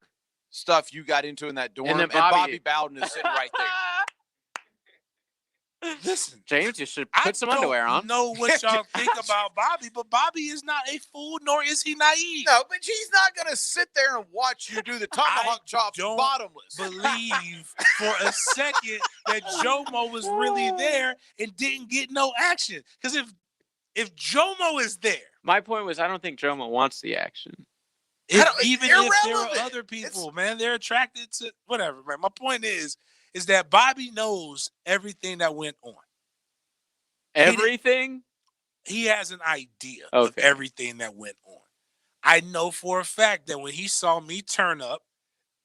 stuff you got into in that dorm, And and, then Bobby Bobby- Bowden is sitting right there. Listen, James, you should I put some underwear on. know what y'all think about Bobby, but Bobby is not a fool, nor is he naive. No, but he's not gonna sit there and watch you do the tomahawk chops don't bottomless. Believe for a second that Jomo was really there and didn't get no action. Because if Jomo is there, My point was, I don't think Jomo wants the action. even if there are irrelevant. other people, man, they're attracted to whatever, man. My point is that Bobby knows everything that went on. Everything? He has an idea of Okay. everything that went on. I know for a fact that when he saw me turn up,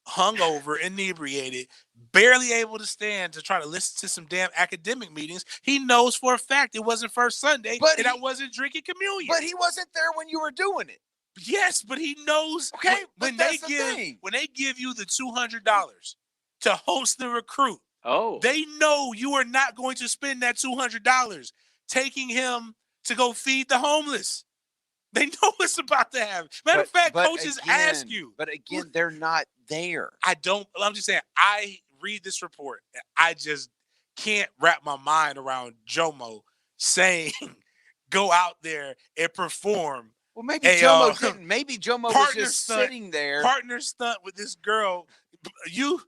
hungover, inebriated, barely able to stand to try to listen to some damn academic meetings, he knows for a fact it wasn't First Sunday But and I wasn't drinking communion. But he wasn't there when you were doing it. Yes, but he knows. Okay, when but they that's the thing. when they give you the $200 to host the recruit, Oh, they know you are not going to spend that $200 taking him to go feed the homeless. They know it's about to happen. Matter of fact, coaches ask you. But again, they're not there. I'm just saying, I read this report and I just can't wrap my mind around Jomo saying, go out there and perform. Well, maybe a, Jomo didn't. Maybe Jomo was partner just stunt- sitting there. Partner stunt with this girl. You,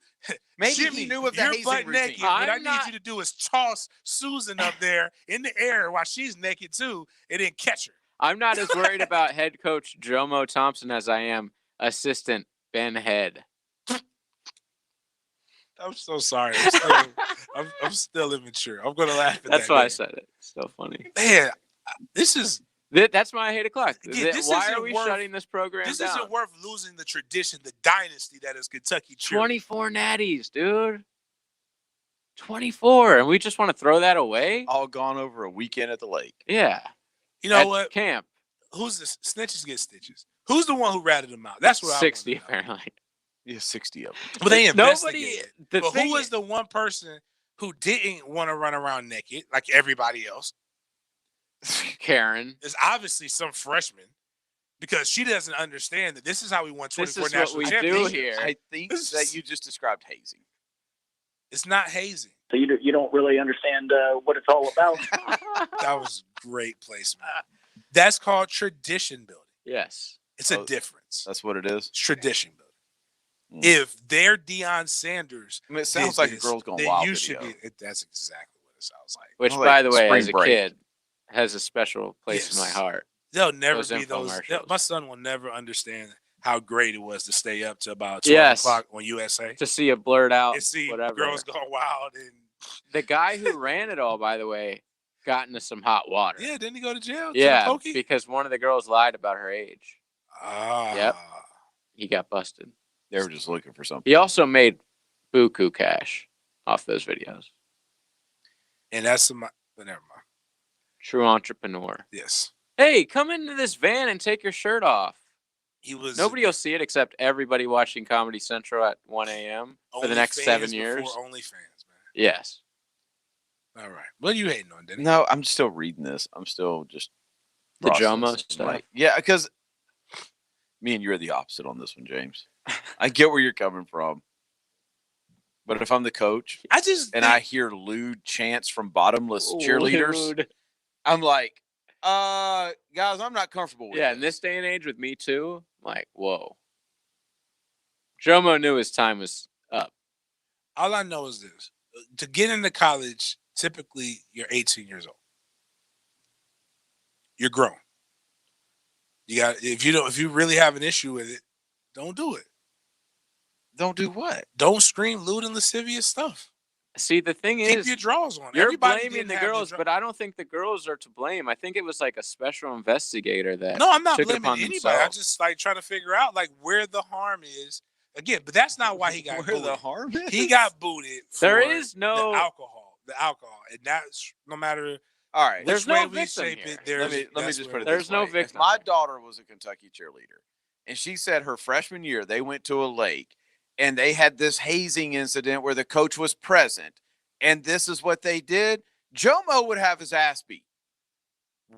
Maybe Jimmy, he knew of the you're hazing butt routine. naked. What I I'm need not- you to do is toss Susan up there in the air while she's naked too, and then catch her. I'm not as worried about head coach Jomo Thompson as I am assistant Ben Head. I'm so sorry. I'm still immature. I'm gonna laugh at that. That's why I man. said it. It's so funny. Man, this is That's my 8 o'clock. Again, this Why isn't are we worth- shutting this program this down? isn't worth losing the tradition, the dynasty that is Kentucky cheer. 24 natties, dude. 24, and we just want to throw that away? All gone over a weekend at the lake. Yeah. You know At what? Camp. Who's the snitches get stitches? Who's the one who ratted them out? That's what 60 I want to know. apparently. Yeah, 60 of them. But they Nobody. investigated. The But thing who was the one person who didn't want to run around naked like everybody else? Karen. It's obviously some freshman because she doesn't understand that this is how we won This 24 is what national we do championships. here. I think that you just described hazing. It's not hazing. So you don't really understand what it's all about. That was great placement. That's called tradition building. Yes. It's a difference. That's what it is. It's tradition building. Mm. If they're Deion Sanders, I mean, it sounds did like a this, Girls Gone then Wild you video. should be. That's exactly what it sounds like. Which, Like by the way, spring as a break. kid, has a special place in my Yes. heart. They'll never Those be those. infomercials. My son will never understand how great it was to stay up to about 12 Yes. o'clock on USA To see it blurred out, and see whatever. Girls Gone Wild. And The guy who ran it all, by the way, got into some hot water. yeah, didn't he go to jail? Yeah, To the pokey? because one of the girls lied about her age. Ah. Yep. He got busted. They were just looking for something. He also made buku cash off those videos. And that's some. But never mind. True entrepreneur. Yes, Hey, come into this van and take your shirt off. he was. Nobody will see it except everybody watching Comedy Central at 1 a.m. for the next 7 years. Before OnlyFans, man. Yes. All right. What are you hating on, Denny? No, I'm still reading this. I'm still just The processing. Jomo stuff. Like, yeah, because me and you are the opposite on this one, James. I get where you're coming from, but if I'm the coach I just and I hear lewd chants from bottomless cheerleaders, Lewd. I'm like, guys, I'm not comfortable with Yeah, this. in this day and age with Me Too, I'm like, whoa. Jomo knew his time was up. all I know is this: to get into college, typically you're 18 years old. You're grown. You got if you really have an issue with it, don't do it. Don't do what? Don't scream lewd and lascivious stuff. See, the thing Keep is, your draws on. you're Everybody blaming didn't the have girls, draw- but I don't think the girls are to blame. I think it was like a special investigator that no, I'm not took it blaming upon anybody. I'm themselves. just like trying to figure out like where the harm is. Again, but that's not why he got Where booted. the harm is? He got booted. There for is no- the alcohol, and that's no matter All right. There's Which no way we victim shape here. it, there's, Let me just put it There's this no way. If victim my here. daughter was a Kentucky cheerleader, and she said her freshman year they went to a lake, and they had this hazing incident where the coach was present, and this is what they did, Jomo would have his ass beat.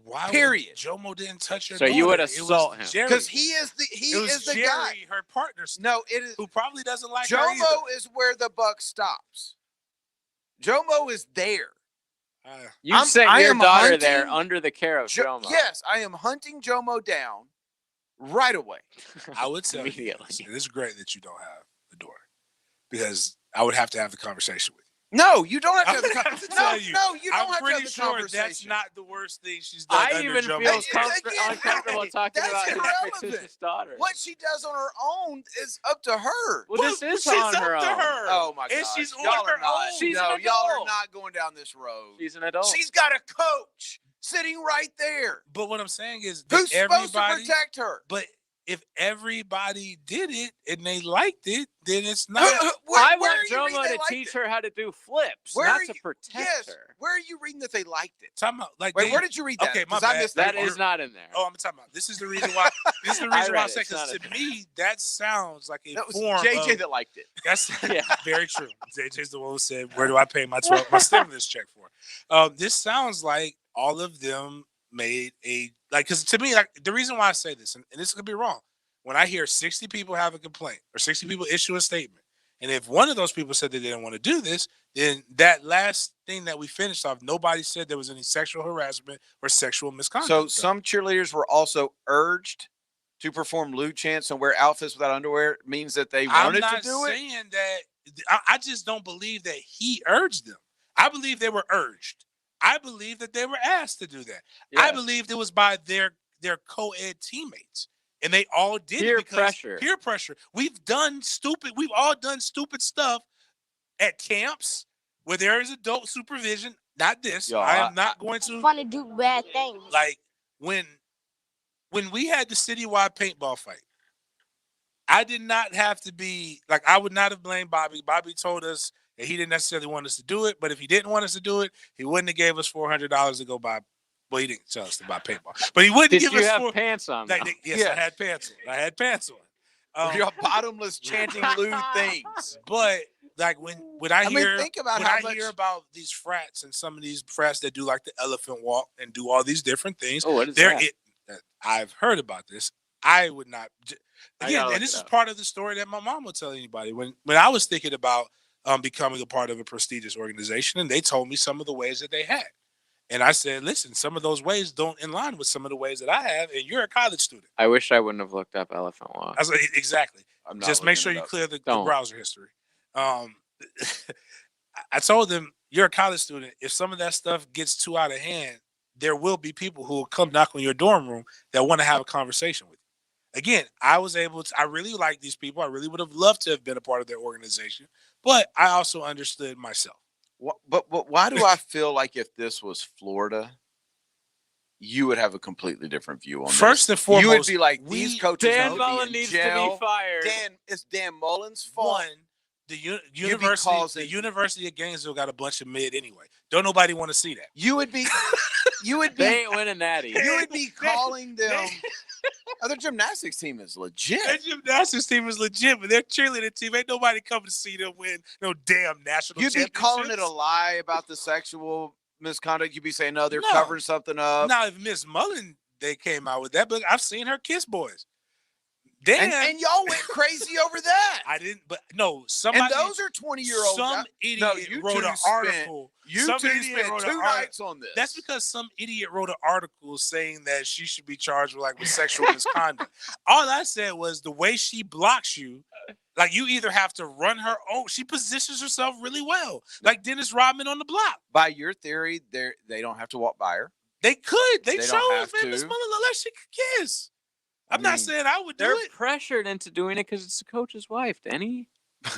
Why? Period. Jomo didn't touch her. So you would daughter. It was assault him. Jerry. Because he is the Jerry, guy. her partner. No, it is who probably doesn't like her either. Jomo is where the buck stops. Jomo is there. You sent I your am daughter there hunting under the care of Jomo. Yes, I am hunting Jomo down right away. I would tell you, Immediately. listen, it's great that you don't have a daughter because I would have to have the conversation with you. No, you don't have to I have would the have to conversation. tell you. No, you don't I'm have to pretty have the sure conversation. that's not the worst thing she's done. I under even Jomo. feel Again, uncomfortable talking that's about his irrelevant. fictitious daughter. What she does on her own is up to her. Well, this is she's on up her to own. her. Oh my god! And she's on y'all her are not. own. She's no, an y'all are adult. not going down this road. She's an adult. She's got a coach sitting right there But what I'm saying is, who's that supposed to everybody. protect her. But if everybody did it and they liked it, then it's not. I Where want are you reading Jomo they to liked teach it? her how to do flips, Where not are to you- protect Yes. her. Where are you reading that they liked it? Talking about, like, Wait, they- where did you read that? Okay, my 'Cause I bad. missed That part. is not in there. Oh, I'm talking about. This is the reason why. This is the I reason why read I'm it. saying, It's not because a to me that sounds like a That was form JJ of. that liked it. That's Yeah. very true. JJ's the one who said, "Where do I pay my stimulus check for?" This sounds like all of them made a because to me, like the reason why I say this, and this could be wrong, when I hear 60 people have a complaint or 60 people issue a statement, and if one of those people said they didn't want to do this, then that last thing that we finished off, nobody said there was any sexual harassment or sexual misconduct. So some cheerleaders were also urged to perform lewd chants and wear outfits without underwear. Means that they I'm wanted not to do it. saying that. I just don't believe that he urged them. I believe they were urged. I believe that they were asked to do that. I Yes. believed it was by their co-ed teammates, and they all did Peer it because pressure. Peer pressure. We've all done stupid stuff at camps where there is adult supervision. Not this. Yo, I am not going to Want to do bad things. like when we had the citywide paintball fight. I did not have to be like, I would not have blamed Bobby. Bobby told us that he didn't necessarily want us to do it, but if he didn't want us to do it, he wouldn't have gave us $400 to go buy. Well, he didn't tell us to buy paintball, but he wouldn't Did give you us have pants on? Like, though? yes, Yeah. I had pants on. I had pants on. You're bottomless chanting lewd things. But like when I mean, hear think about when how I much- hear about these frats and some of these frats that do like the elephant walk and do all these different things, Oh, what is there that? I've heard about this. I would not. I Again, gotta look and this it is up. part of the story that my mom would tell anybody when I was thinking about becoming a part of a prestigious organization, and they told me some of the ways that they had, and I said, "Listen, some of those ways don't in line with some of the ways that I have, and you're a college student." I wish I wouldn't have looked up elephant walk. I was like, exactly. I'm not Just make looking sure it you up. clear the Don't. browser history. I told them, you're a college student. If some of that stuff gets too out of hand, there will be people who will come knock on your dorm room that want to have a conversation with you. Again, I really like these people. I really would have loved to have been a part of their organization, but I also understood myself. But why do I feel like if this was Florida, you would have a completely different view on this? First and foremost, you would be like, these coaches Dan need Mullen to be in needs to jail. be fired. It's Dan Mullen's fault. One, the University of Gainesville got a bunch of mid anyway. Don't nobody want to see that. You would be They ain't winning natty. you would be calling them. Their gymnastics team is legit. Their gymnastics team is legit, but their cheerleading team ain't nobody coming to see them win no damn national You'd be calling it a championships. lie about the sexual misconduct. You'd be saying, no, they're No. covering something up. Now, if Miss Mullen they came out with that, but I've seen her kiss boys. Dan, And y'all went crazy over that. I didn't, but no, somebody. And those are 20-year-olds. Some idiot No, you wrote two an spent- article. You Some two idiot spent wrote an 2 article. nights on this. That's because some idiot wrote an article saying that she should be charged with sexual misconduct. All I said was the way she blocks you, like you either have to run her own. She positions herself really well, like Dennis Rodman on the block. By your theory, they don't have to walk by her. They could. They They don't chose, have man. Miss to. Mullen looked like she could kiss. I'm not saying I would do They're it. pressured into doing it because it's the coach's wife, Danny. But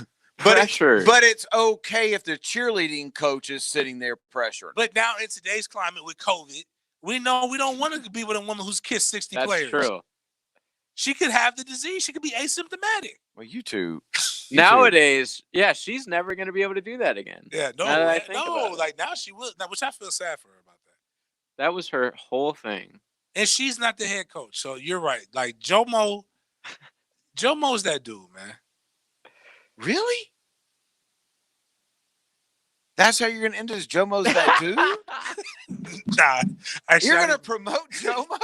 Pressured. but it's okay if the cheerleading coach is sitting there pressuring. But now in today's climate with COVID, we know we don't want to be with a woman who's kissed 60 That's players. true. She could have the disease. She could be asymptomatic. Well, you two. Nowadays, yeah, she's never going to be able to do that again. Yeah, no, Now that I think about it. like now she will. Now, which I feel sad for her about that. That was her whole thing. And she's not the head coach. So you're right. Like Jomo's that dude, man. Really? That's how you're gonna end this? Jomo's that dude? Nah, actually, You're gonna promote Jomo?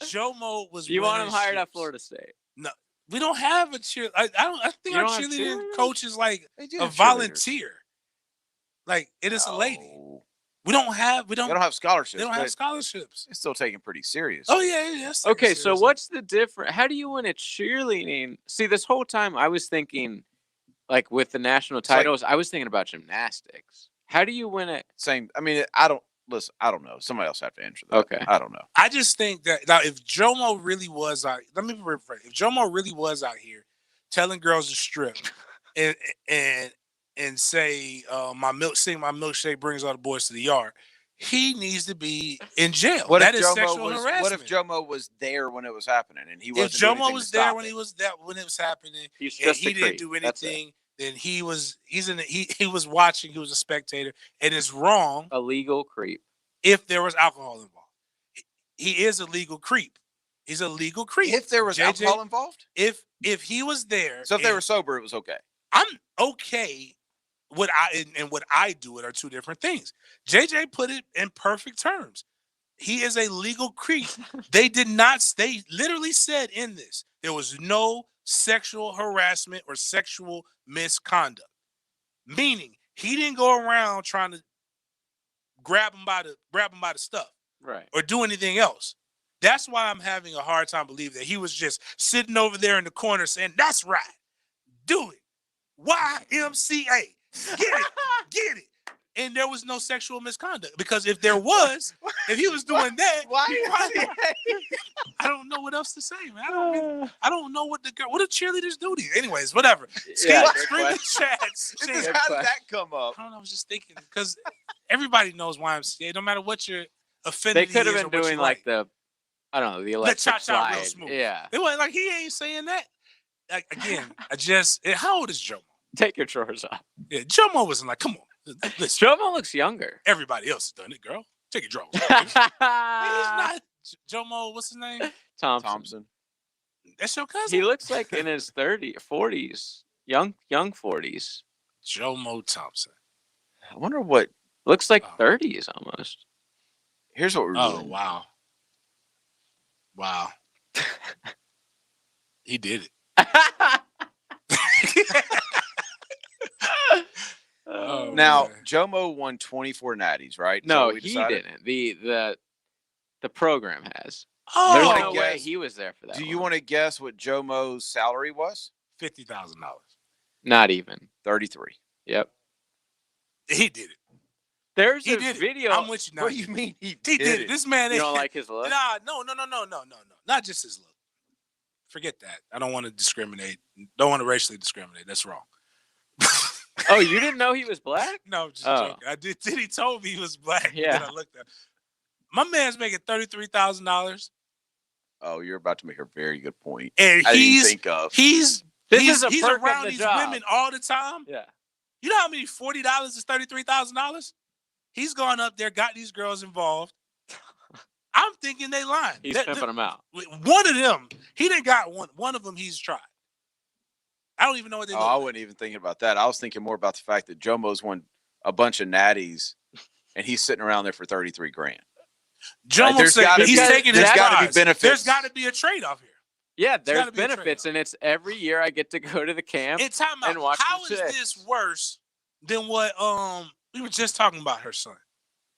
Jomo was. You want him hired ships. at Florida State? No, we don't have a cheer. I think You our don't have cheerleading cheerleaders? coach is like They do a have cheerleaders. volunteer. Like it is a lady. We don't have. They don't have scholarships. They don't have but scholarships. It's still taken pretty serious. Oh yeah. That's Okay, so what's the difference? How do you win at cheerleading? See, this whole time I was thinking, like with the national titles, I was thinking about gymnastics. How do you win it? Same. I mean, I don't know. Somebody else have to answer that. Okay. I don't know. I just think that now, if Jomo really was out, let me rephrase. If Jomo really was out here telling girls to strip and say my milkshake brings all the boys to the yard, he needs to be in jail. That is sexual harassment. What if Jomo was there when it was happening and he wasn't? If doing Jomo anything was to there stop when it? it was happening, He's and just he a didn't creep. do That's it. anything, then he was watching, he was a spectator, and it's wrong. A legal creep. If there was alcohol involved. He is a legal creep. He's a legal creep. If there was JJ, alcohol involved, if he was there, so if they and were sober, it was okay. I'm okay. What I do it are two different things. JJ put it in perfect terms. He is a legal creep. They literally said in this there was no sexual harassment or sexual misconduct. Meaning he didn't go around trying to grab him by the stuff. Right. Or do anything else. That's why I'm having a hard time believing that he was just sitting over there in the corner saying, "That's right. Do it. YMCA. Get it. And there was no sexual misconduct. Because if there was, if he was doing that, I don't know what else to say, man. I don't know what do cheerleaders do to you? Anyways, whatever. Yeah, Scream in the chats. How did that come up? I don't know. I was just thinking because everybody knows YMCA, no matter what your affinity They could have is been or what doing you like the the electric cha-cha real slide. smooth. Yeah. It was like he ain't saying that. Like, again, how old is Jomo? Take your drawers off. Yeah, Jomo wasn't like, come on. Listen, Jomo looks younger. everybody else has done it, girl. Take your drawers off. He's not Jomo, what's his name? Thompson. That's your cousin? He looks like in his 40s, young 40s. Jomo Thompson. I wonder what. Looks like 30s almost. Here's what we're doing. Wow. He did it. Now, man. Jomo won 24 natties, right? Is that No, what we he decided? didn't. The program has. Oh, There's no way guess. he was there for that. Do you one. want to guess what Jomo's salary was? $50,000. Not even. 33. Yep. He did it. There's He a did it. video. I'm with you now. What do you mean he He did it. This man You ain't. don't like his look? Nah, no. Not just his look. Forget that. I don't want to discriminate. Don't want to racially discriminate. That's wrong. Oh, you didn't know he was black? No, just Oh. joking. I did. He told me he was black. Yeah. Then I looked at him. My man's making $33,000, Oh, you're about to make a very good point. and I didn't he's think of. he's This he's, is a he's perk of around the these job. women all the time. Yeah. You know how many $40 is $33,000? He's gone up there, got these girls involved. I'm thinking they lying. He's pimping them out. One of them, he didn't got one. One of them he's tried. I don't even know what they Oh, look I like. wasn't even thinking about that. I was thinking more about the fact that Jomo's won a bunch of natties, and he's sitting around there for 33 grand. Jomo there's said gotta he's be- taking there's his gotta be prize. benefits. There's got to be a trade off here. Yeah, there's gotta be a benefits, trade-off. and it's every year I get to go to the camp. It's time out. And watch How the is chicks. this worse than what we were just talking about? Her son,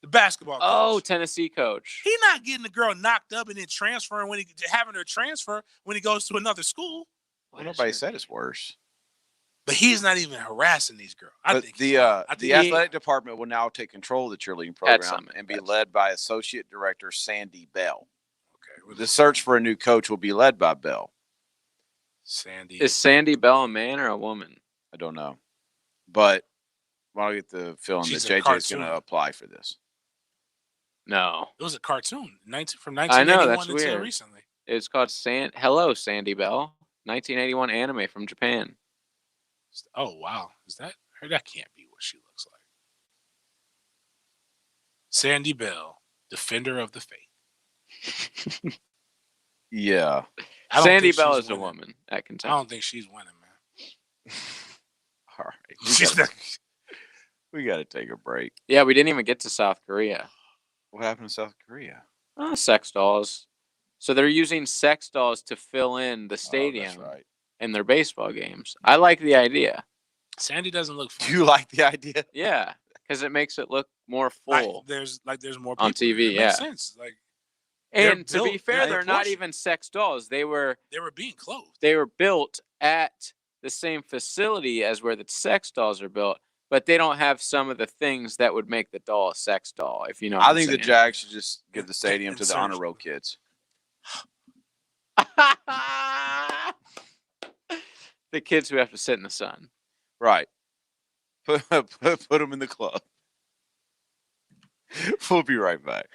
the basketball coach. Oh, Tennessee coach. He not getting the girl knocked up and then transferring having her transfer when he goes to another school. Nobody said it's worse. But he's not even harassing these girls. I But think the athletic department will now take control of the cheerleading program Summit, and be yes. led by Associate Director Sandy Bell. Okay, The search for a new coach will be led by Bell. Sandy. Is Sandy Bell a man or a woman? I don't know, but I get the feeling She's that a JJ's going to cartoon. apply for this. No. It was a cartoon from I know, 1981 that's until weird. recently. It's called Hello, Sandy Bell. 1981 anime from Japan. Oh wow, that can't be what she looks like. Sandy Bell, Defender of the faith. Yeah. I don't Sandy think Bell she's is a winning. woman at I Kentucky. don't think she's winning, man. All right. She's not. We got to take a break. Yeah, we didn't even get to South Korea. What happened to South Korea? Sex dolls. So they're using sex dolls to fill in the Oh, stadium that's right. in their baseball games. I like the idea. Sandy doesn't look fun. Do you like the idea? Yeah, because it makes it look more Like, full. there's more on people. TV, It yeah. makes sense. Like they're And to be built fair, in they're not proportion. even sex dolls. They were being clothed. They were built at the same facility as where the sex dolls are built, but they don't have some of the things that would make the doll a sex doll. If you know, what I I'm think the saying. Jags should just give the stadium to the honor roll kids. The kids who have to sit in the sun. Right. Put them in the club. We'll be right back.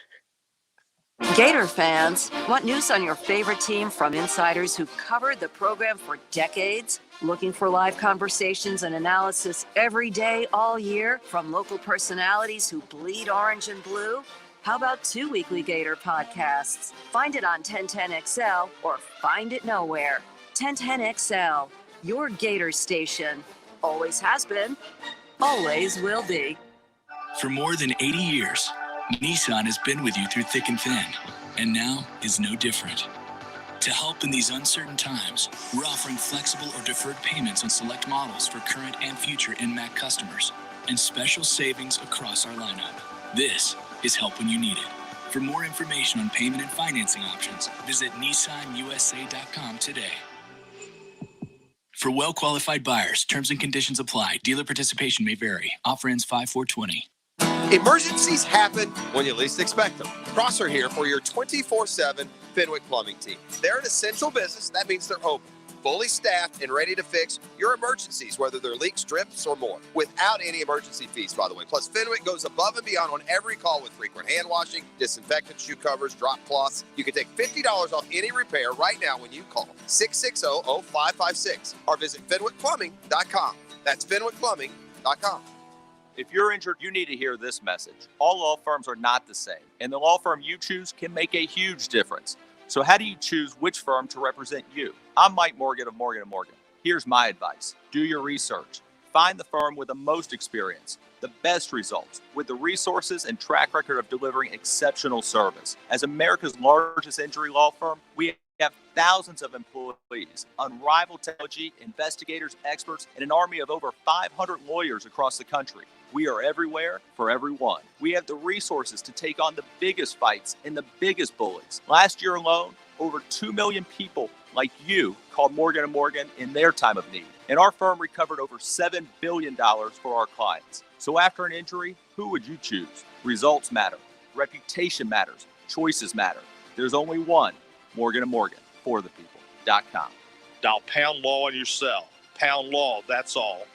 Gator fans, want news on your favorite team from insiders who covered the program for decades? Looking for live conversations and analysis every day, all year, from local personalities who bleed orange and blue? How about 2 weekly Gator podcasts? Find it on 1010XL or find it nowhere. 1010XL, your Gator station. Always has been, always will be. For more than 80 years, Nissan has been with you through thick and thin, and now is no different. To help in these uncertain times, we're offering flexible or deferred payments on select models for current and future NMAC customers, and special savings across our lineup. This is help when you need it. For more information on payment and financing options, visit nissanusa.com today. For well-qualified buyers, terms and conditions apply. Dealer participation may vary. Offer ends 5/4/20. Emergencies happen when you least expect them. Crosser here for your 24/7 Fenwick Plumbing team. They're an essential business. That means they're open, fully staffed, and ready to fix your emergencies, whether they're leaks, drips, or more, without any emergency fees, by the way. Plus, Fenwick goes above and beyond on every call with frequent hand washing, disinfectant, shoe covers, drop cloths. You can take $50 off any repair right now when you call 660-0556 or visit FenwickPlumbing.com. That's FenwickPlumbing.com. If you're injured, you need to hear this message. All law firms are not the same, and the law firm you choose can make a huge difference. So how do you choose which firm to represent you? I'm Mike Morgan of Morgan & Morgan. Here's my advice. Do your research. Find the firm with the most experience, the best results, with the resources and track record of delivering exceptional service. As America's largest injury law firm, we have thousands of employees, unrivaled technology, investigators, experts, and an army of over 500 lawyers across the country. We are everywhere for everyone. We have the resources to take on the biggest fights and the biggest bullies. Last year alone, over 2 million people like you called Morgan & Morgan in their time of need. And our firm recovered over $7 billion for our clients. So after an injury, who would you choose? Results matter. Reputation matters. Choices matter. There's only one Morgan & Morgan for the people.com. Dial pound law on your cell. Pound law, that's all.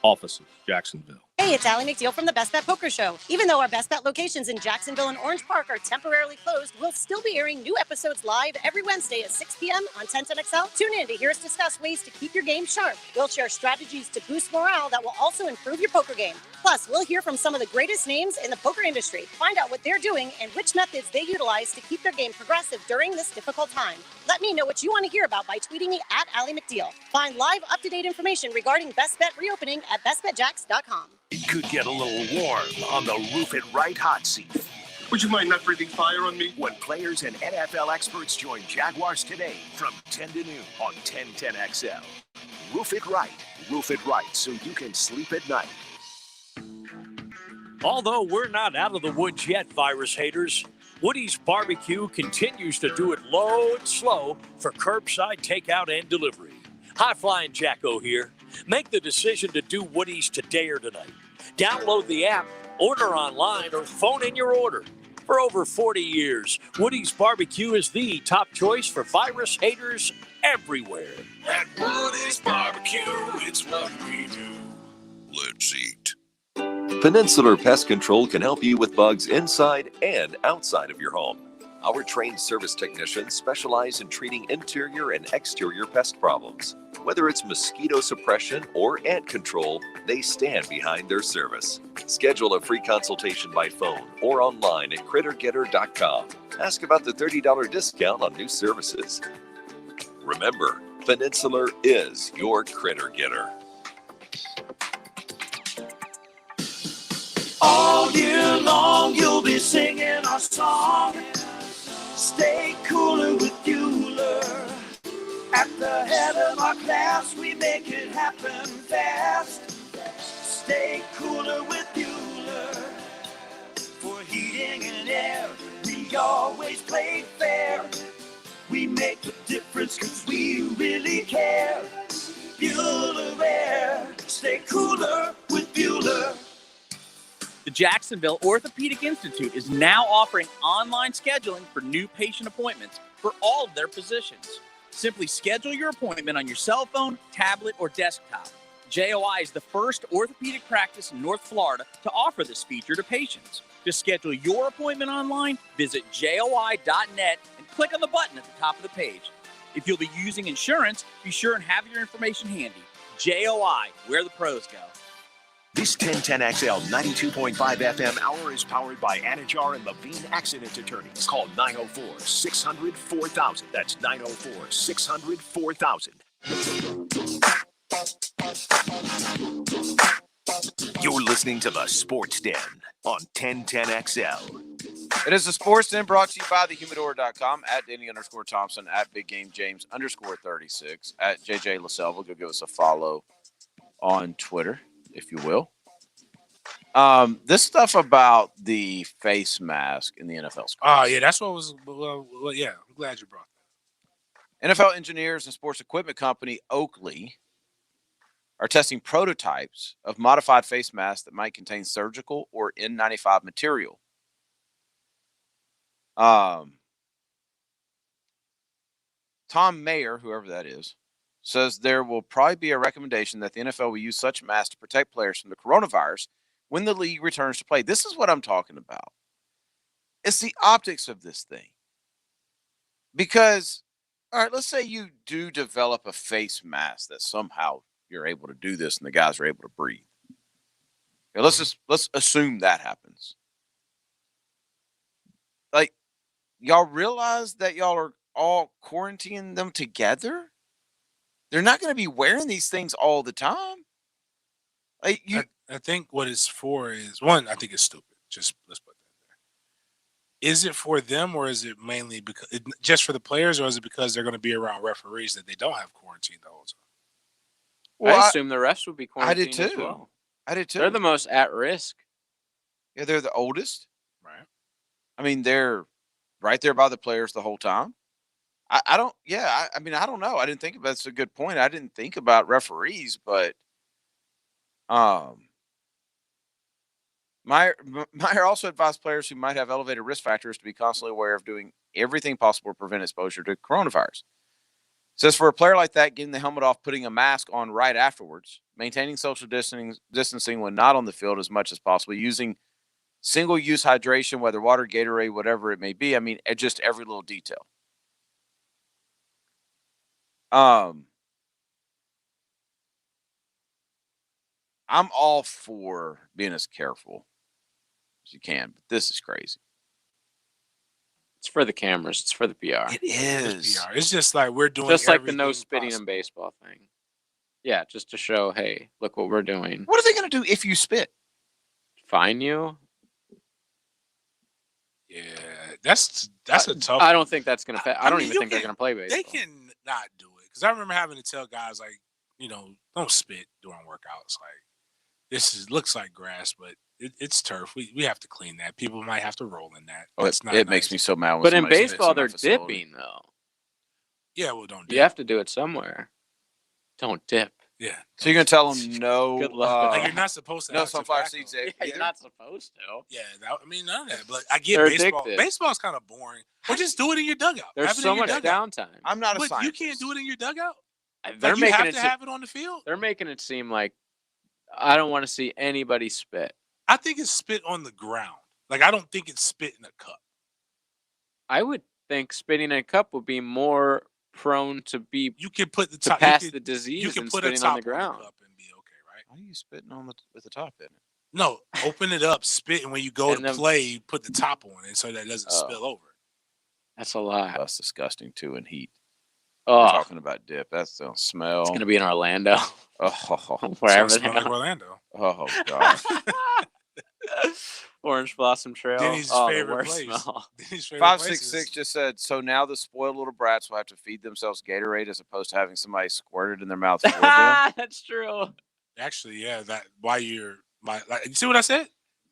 Offices, Jacksonville. Hey, it's Allie McDeal from the Best Bet Poker Show. Even though our Best Bet locations in Jacksonville and Orange Park are temporarily closed, we'll still be airing new episodes live every Wednesday at 6 p.m. on 1010XL. Tune in to hear us discuss ways to keep your game sharp. We'll share strategies to boost morale that will also improve your poker game. Plus, we'll hear from some of the greatest names in the poker industry. Find out what they're doing and which methods they utilize to keep their game progressive during this difficult time. Let me know what you want to hear about by tweeting me at Allie McDeal. Find live, up-to-date information regarding Best Bet reopening at bestbetjacks.com. It could get a little warm on the Roof It Right hot seat. Would you mind not breathing fire on me? When players and NFL experts join Jaguars today from 10 to noon on 1010XL. Roof it right so you can sleep at night. Although we're not out of the woods yet, virus haters, Woody's Barbecue continues to do it low and slow for curbside takeout and delivery. High Flying Jacko here. Make the decision to do Woody's today or tonight. Download the app, order online, or phone in your order. For over 40 years, Woody's Barbecue is the top choice for virus haters everywhere. At Woody's Barbecue, it's what we do. Let's eat. Peninsular Pest Control can help you with bugs inside and outside of your home. Our trained service technicians specialize in treating interior and exterior pest problems. Whether it's mosquito suppression or ant control, they stand behind their service. Schedule a free consultation by phone or online at crittergetter.com. Ask about the $30 discount on new services. Remember, Peninsular is your Critter Getter. All year long, you'll be singing our song. Stay cooler with Bueller. At the head of our class, we make it happen fast. Stay cooler with Bueller. For heating and air, we always play fair. We make the difference because we really care. Bueller Air. Stay cooler with Bueller. The Jacksonville Orthopedic Institute is now offering online scheduling for new patient appointments for all of their physicians. Simply schedule your appointment on your cell phone, tablet, or desktop. JOI is the first orthopedic practice in North Florida to offer this feature to patients. To schedule your appointment online, visit joi.net and click on the button at the top of the page. If you'll be using insurance, be sure and have your information handy. JOI, where the pros go. This 1010XL 92.5 FM hour is powered by Anajar and Levine Accident Attorneys. Call 904-600-4000. That's 904-600-4000. You're listening to the Sports Den on 1010XL. It is the Sports Den brought to you by thehumidor.com at Danny_Thompson, at Big Game James _36, at JJ LaSelva. Go give us a follow on Twitter, if you will. This stuff about the face mask in the NFL schools. Oh, yeah, that's what was, well, yeah, I'm glad you brought that. NFL engineers and sports equipment company Oakley are testing prototypes of modified face masks that might contain surgical or N95 material. Tom Mayer, whoever that is, says there will probably be a recommendation that the NFL will use such masks to protect players from the coronavirus when the league returns to play. This is what I'm talking about. It's the optics of this thing. Because, all right, let's say you do develop a face mask that somehow you're able to do this and the guys are able to breathe. Okay, let's assume that happens. Like, y'all realize that y'all are all quarantining them together? They're not going to be wearing these things all the time. Like I think what it's for is, one, I think it's stupid. Just let's put that there. Is it for them, or is it mainly because just for the players, or is it because they're going to be around referees that they don't have quarantine the whole time? Well, I assume the refs would be quarantined. I did too. As well. I did too. They're the most at risk. Yeah, they're the oldest. Right. I mean, they're right there by the players the whole time. I don't. Yeah. I mean, I don't know. I didn't think about. That's a good point. I didn't think about referees, but Meyer also advised players who might have elevated risk factors to be constantly aware of doing everything possible to prevent exposure to coronavirus. Says for a player like that, getting the helmet off, putting a mask on right afterwards, maintaining social distancing when not on the field as much as possible, using single-use hydration, whether water, Gatorade, whatever it may be. I mean, just every little detail. I'm all for being as careful as you can, but this is crazy. It's for the cameras. It's for the PR. It is. PR. It's just like we're doing just like the no everything spitting possible. in baseball thing. Yeah, just to show, hey, look what we're doing. What are they going to do if you spit? Fine you? Yeah, that's a tough. I don't think that's going to. I don't mean, even you think they're can- going to play baseball. They can not do it because I remember having to tell guys like, don't spit during workouts. Like looks like grass, but it's turf. We have to clean that. People might have to roll in that. Oh, That's not it nice. makes me so mad. When But in somebody spits baseball, my they're facility. dipping though. Yeah, well, don't. You have to do it somewhere. Don't dip. Yeah. So you're going to tell them no. Good luck. Like you're not supposed to. No have sunflower tobacco. seeds. Either. You're not supposed to. Yeah, I mean none of that. But I get They're baseball. addicted. Baseball's kind of boring. Or just do it in your dugout. There's Have it so in your much dugout. downtime. I'm not a But scientist. you can't do it in your dugout. They're Like, you making have it. to have it on the field. They're making it seem like I don't want to see anybody spit. I think it's spit on the ground. Like I don't think it's spit in a cup. I would think spitting in a cup would be more prone to be You can put the to top. pass you the can, disease you can than put a spitting top on the ground. cup and be okay, right? Why are you spitting on with the top in it? No, open it up, spit, and when you go And to then- play, you put the top on it so that it doesn't spill over. That's a lot. That's disgusting too in heat. Oh, We're talking about dip. That's the smell. it's gonna be in Orlando, Oh, wherever Sounds they smell like are. Orlando. oh gosh. Orange Blossom Trail. Denny's oh, the favorite worst place. smell. Denny's favorite 566 places. just said, so now the spoiled little brats will have to feed themselves Gatorade as opposed to having somebody squirted in their mouth for them. That's true. Actually, yeah. That why you're my. Like, you see what I said?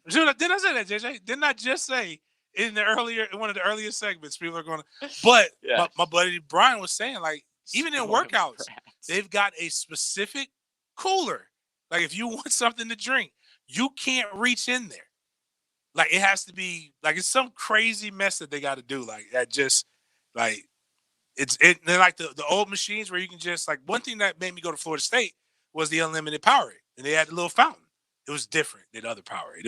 Didn't I say that, JJ? Didn't I just say in one of the earlier segments? People are going to. But Yes. my buddy Brian was saying, like, even in Spoiled workouts, brats. they've got a specific cooler. Like, if you want something to drink, you can't reach in there. Like, it has to be like it's some crazy mess that they got to do. Like that, just like they're like the old machines where you can just like one thing that made me go to Florida State was the unlimited Powerade, and they had the little fountain. It was different than other Powerade.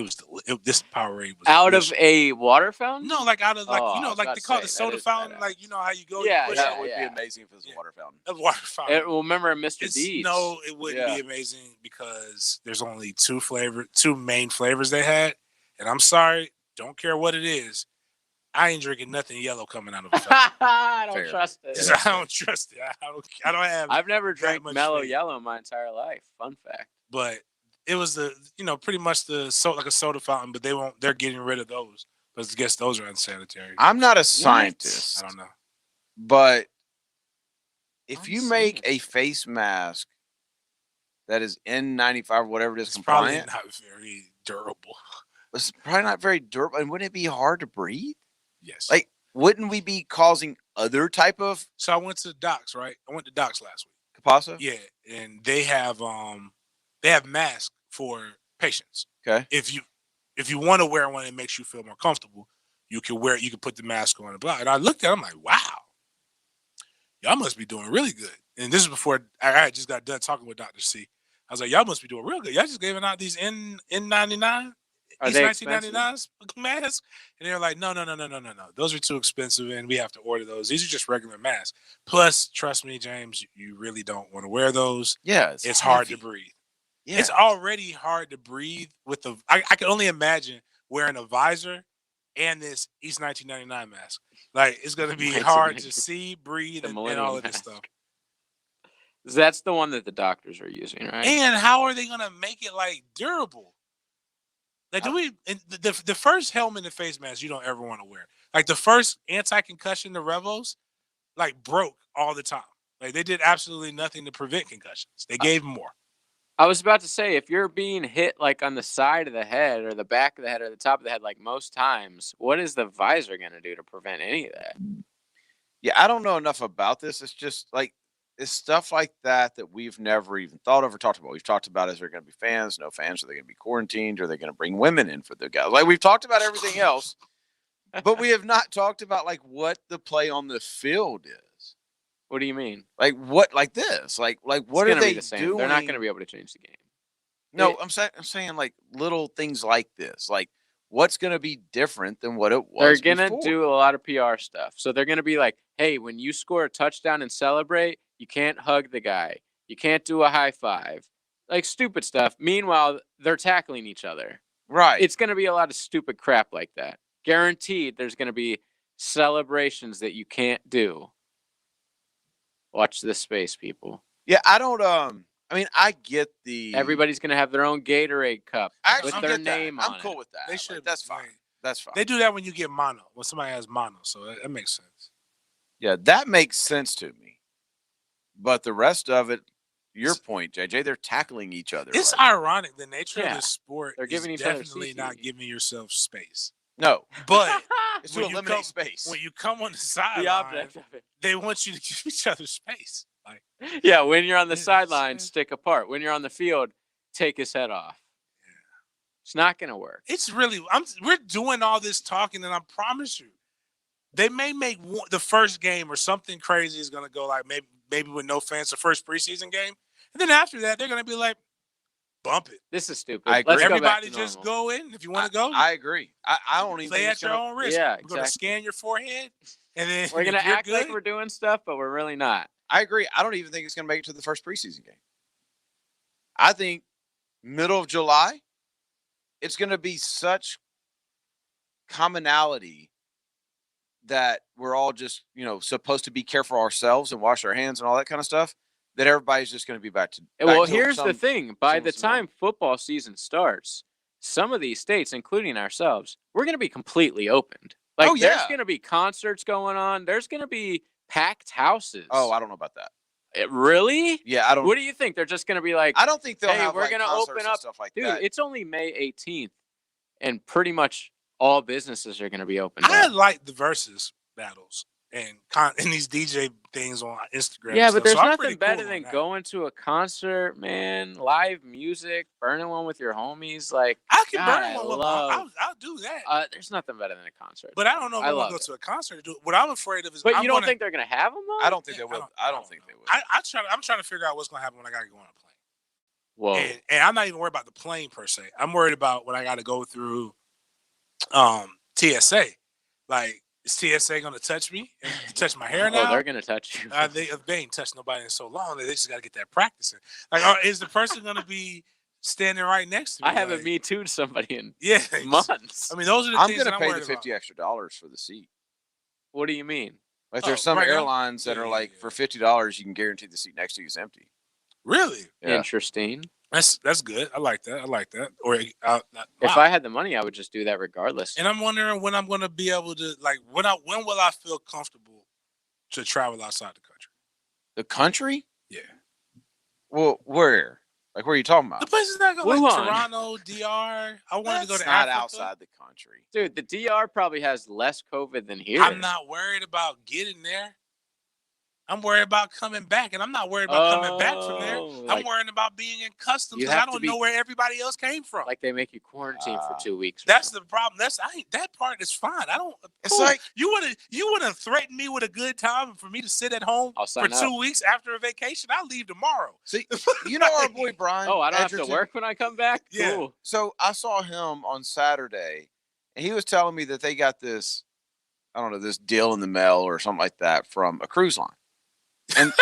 This Powerade was Out delicious. of a water fountain? No, like out of like Oh, you I know was like about they to call it the say, that soda is fountain. badass. Like you know how you go. Yeah, you push That it. would yeah. be amazing if it was a water fountain. A water fountain. Well, remember Mr. It's, Deeds? no, it wouldn't Yeah. be amazing because there's only two main flavors they had, and I'm sorry, don't care what it is. I ain't drinking nothing yellow coming out of a fountain. I don't Fair. trust it. I don't trust it. I don't have. I've never drank much mellow faith. yellow in my entire life. Fun fact. But it was pretty much like a soda fountain, but they're getting rid of those. But I guess those are unsanitary. I'm not a scientist, I don't know. but if you make a face mask that is N95 or whatever it is It's probably compliant, not very durable. it's probably not very durable. And wouldn't it be hard to breathe? Yes. Like, wouldn't we be causing other type of So I went to Doc's, right? I went to Doc's last week. Capasa? Yeah, and they have masks for patients. Okay. If you want to wear one, it makes you feel more comfortable. You can wear it. You can put the mask on and blah. And I looked at it, I'm like, wow, y'all must be doing really good. And this is before I just got done talking with Dr. C. I was like, y'all must be doing real good. Y'all just giving out these N99. Are These they 1999 masks, and they're like, no. Those are too expensive, and we have to order those. These are just regular masks. Plus, trust me, James, you really don't want to wear those. Yeah, It's hard to heavy. breathe. Yeah. It's already hard to breathe with the. I can only imagine wearing a visor and this East 1999 mask. Like it's gonna be hard to see, breathe, The and Millennium all of this mask. stuff. That's the one that the doctors are using, right? And how are they gonna make it like durable? Like, the first helmet and face mask you don't ever want to wear. Like the first anti-concussion, the Revos, like broke all the time. Like they did absolutely nothing to prevent concussions. They gave more. I was about to say, if you're being hit like on the side of the head or the back of the head or the top of the head, like most times, what is the visor going to do to prevent any of that? Yeah, I don't know enough about this. It's just like it's stuff like that we've never even thought of or talked about. We've talked about is there going to be fans, no fans? Are they going to be quarantined? Are they going to bring women in for the guys? Like we've talked about everything else, but we have not talked about like what the play on the field is. What do you mean? Like what? Like this? Like what It's are gonna they be the same. doing? They're not going to be able to change the game. No, I'm saying like little things like this. Like what's going to be different than what it was? They're going to before? do a lot of PR stuff. So they're going to be like, hey, when you score a touchdown and celebrate, you can't hug the guy. You can't do a high five. Like stupid stuff. Meanwhile, they're tackling each other. Right. It's going to be a lot of stupid crap like that. Guaranteed there's going to be celebrations that you can't do. Watch this space, people. Yeah, I don't. I mean, I get the. Everybody's going to have their own Gatorade cup I with actually their get that. name I'm on cool it. with that. They Like, should. that's fine. That's fine. They do that when you get mono. When somebody has mono, so that makes sense. Yeah, that makes sense to me. But the rest of it, your point, JJ, they're tackling each other. It's like- ironic. The nature of Yeah. this sport They're giving is each other definitely CTE. not giving yourself space. no, But it's to when you eliminate come- space. when you come on the The sideline, object of it. they want you to give each other space. Like Yeah, when you're on the Yeah, sideline, it's- stick apart. When you're on the field, take his head off. It's not going to work. it's really, we're doing all this talking, and I promise you, they may make the first game or something crazy is going to go like maybe with no fans, the first preseason game, and then after that they're going to be like, bump it. This is stupid. I agree. Let's go back Everybody to just normal. go in if you want to go. I agree. I don't even Play think at it's your gonna, own risk. Yeah, We're going to exactly. scan your forehead, and then We're gonna if you're act like good- we're doing stuff, but we're really not. I agree. I don't even think it's going to make it to the first preseason game. I think middle of July, it's going to be such commonality that we're all just, supposed to be careful ourselves and wash our hands and all that kind of stuff, that everybody's just going to be back to. Well, to here's the some- thing. By the some normal. time football season starts, some of these states, including ourselves, we're going to be completely opened. Like, Oh, there's yeah. going to be concerts going on. There's going to be packed houses. Oh, I don't know about that. Really? Yeah, I don't. What do you think? They're just going to be like, I don't think they'll hey, have we're like gonna concerts open and up stuff like Dude, that. it's only May 18th, and pretty much all businesses are going to be open. I like the versus battles and these DJ things on Instagram. Yeah, and but stuff, there's so I'm nothing pretty better cool on than that. going to a concert, man. Live music, burning one with your homies. Like, I can God, burn one with I'll do that. There's nothing better than a concert. But I don't know if I I'm love gonna go it. to a concert to do it. What I'm afraid of is But I'm you don't gonna, think they're gonna have them though? I don't think they will. I don't think they will. I'm trying to figure out what's gonna happen when I gotta go on a plane. Whoa. And I'm not even worried about the plane per se. I'm worried about when I got to go through TSA. Like, is TSA going to touch me and touch my hair now? Oh, they're gonna touch you. They ain't touched nobody in so long that they just got to get that practice in. Like, is the person going to be standing right next to me? I haven't like, Me Too'd somebody in yeah, months. I mean, those are the I'm things going that to I'm pay the worried about. $50 extra for the seat. What do you mean? Like, there's Oh, some right now? airlines that Yeah, are yeah, like, for $50, you can guarantee the seat next to you is empty. Really? Yeah. Interesting. That's good. I like that. Or If wow. I had the money, I would just do that regardless. And I'm wondering when I'm going to be able to, like, when will I feel comfortable to travel outside the country? The country? Yeah. Well, where? Like, where are you talking about? The places that go, like Wuhan. Toronto, DR. I wanted to go That's to not Africa. outside the country. Dude, the DR probably has less COVID than here. I'm not worried about getting there. I'm worried about coming back, and I'm not worried about coming back from there. I'm like- worried about being in customs You because I have to don't be- know where everybody else came from. Like they make you quarantine for 2 weeks. That's the problem. That part is fine. I don't. It's Cool. like- you wanna threaten me with a good time for me to sit at home I'll for sign 2 up. weeks after a vacation. I'll leave tomorrow. See, you know our boy Brian? Oh, I don't have to Edgerton? work when I come back? Yeah. Cool. So I saw him on Saturday, and he was telling me that they got this, I don't know, this deal in the mail or something like that from a cruise line. And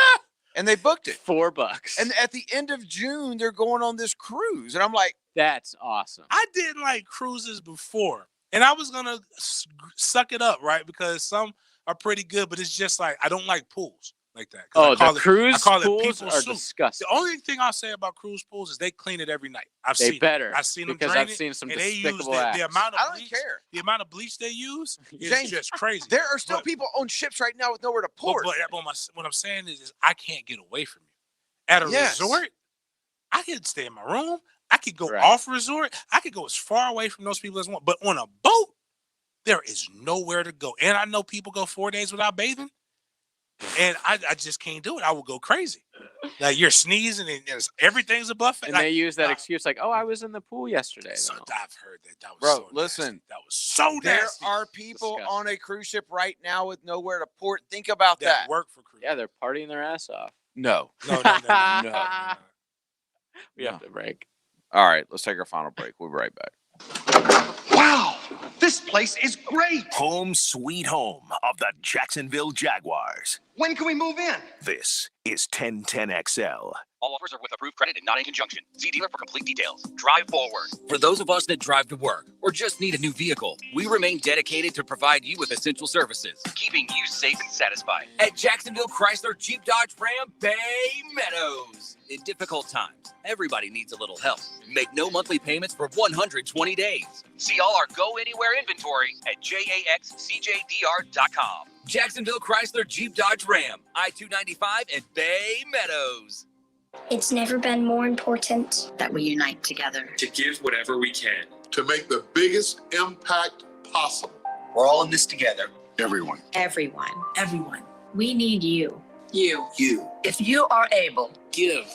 and they booked it. $4. And at the end of June, they're going on this cruise. And I'm like, That's awesome. I didn't like cruises before, and I was gonna suck it up, right? Because some are pretty good, but it's just like I don't like pools like that. 'Cause Oh, I call the it- cruise I call it pools people's are soup. disgusting. The only thing I'll say about cruise pools is they clean it every night. I've They seen better, I've seen them because drain I've it, seen some and they use despicable the acts. amount of I don't bleach. care. The amount of bleach they use is James, just crazy. there are still But- people on ships right now with nowhere to port. But what I'm saying is I can't get away from you. At a Yes. resort, I could stay in my room. I could go Right. off resort. I could go as far away from those people as I want. But on a boat, there is nowhere to go. And I know people go 4 days without bathing. And I just can't do it. I will go crazy. Like you're sneezing and everything's a buffet. And Like, they use that excuse like, "Oh, I was in the pool yesterday." so though. I've heard that. That was Bro, so listen. nasty. That was so There nasty. are people Disgusting. on a cruise ship right now with nowhere to port. Think about that that. work for cruise. Yeah, they're partying their ass off. No. No. We have to break. All right, let's take our final break. We'll be right back. Wow, this place is great. Home sweet home of the Jacksonville Jaguars. When can we move in? This is 1010XL. All offers are with approved credit and not in conjunction. See dealer for complete details. Drive forward. For those of us that drive to work or just need a new vehicle, we remain dedicated to provide you with essential services. Keeping you safe and satisfied. At Jacksonville Chrysler Jeep Dodge Ram Bay Meadows. In difficult times, everybody needs a little help. Make no monthly payments for 120 days. See all our Go Anywhere inventory at JAXCJDR.com. Jacksonville Chrysler Jeep Dodge Ram, I-295 and Bay Meadows. It's never been more important that we unite together. To give whatever we can. To make the biggest impact possible. We're all in this together. Everyone. Everyone. Everyone. We need you. You. If you are able, Give.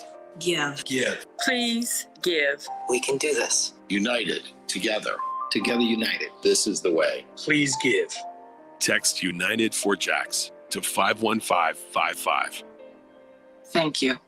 give. Give. Please give. We can do this. United, together. Together united. This is the way. Please give. Text United for Jax to 51555. Thank you.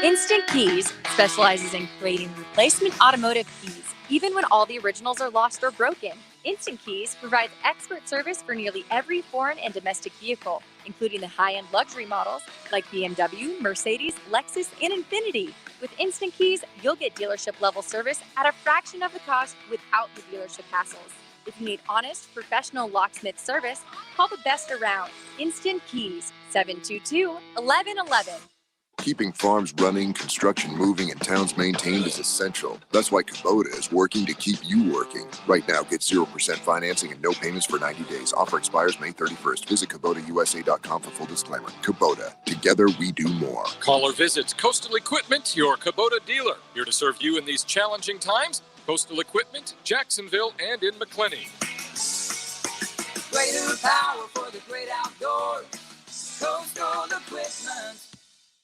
Instant Keys specializes in creating replacement automotive keys, even when all the originals are lost or broken. Instant Keys provides expert service for nearly every foreign and domestic vehicle, including the high-end luxury models like BMW, Mercedes, Lexus, and Infiniti. With Instant Keys, you'll get dealership-level service at a fraction of the cost without the dealership hassles. If you need honest, professional locksmith service, call the best around. Instant Keys, 722-1111. Keeping farms running, construction moving, and towns maintained is essential. That's why Kubota is working to keep you working. Right now, get 0% financing and no payments for 90 days. Offer expires May 31st. Visit KubotaUSA.com for full disclaimer. Kubota. Together, we do more. Call or visit Coastal Equipment, your Kubota dealer. Here to serve you in these challenging times. Coastal Equipment, Jacksonville, and in McClenny. Greater power for the great outdoors. Coastal Equipment.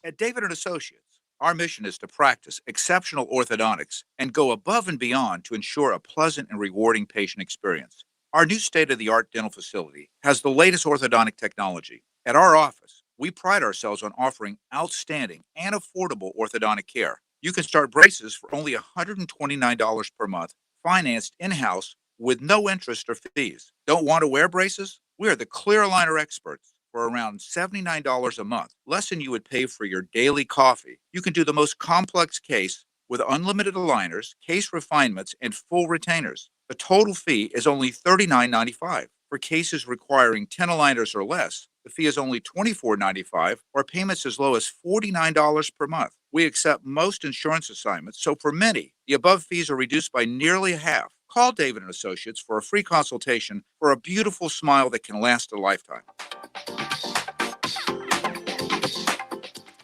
At David & Associates, our mission is to practice exceptional orthodontics and go above and beyond to ensure a pleasant and rewarding patient experience. Our new state-of-the-art dental facility has the latest orthodontic technology. At our office, we pride ourselves on offering outstanding and affordable orthodontic care. You can start braces for only $129 per month, financed in-house with no interest or fees. Don't want to wear braces? We are the clear aligner experts. For around $79 a month, less than you would pay for your daily coffee. You can do the most complex case with unlimited aligners, case refinements, and full retainers. The total fee is only $39.95. For cases requiring 10 aligners or less, the fee is only $24.95 or payments as low as $49 per month. We accept most insurance assignments, so for many, the above fees are reduced by nearly half. Call David & Associates for a free consultation for a beautiful smile that can last a lifetime.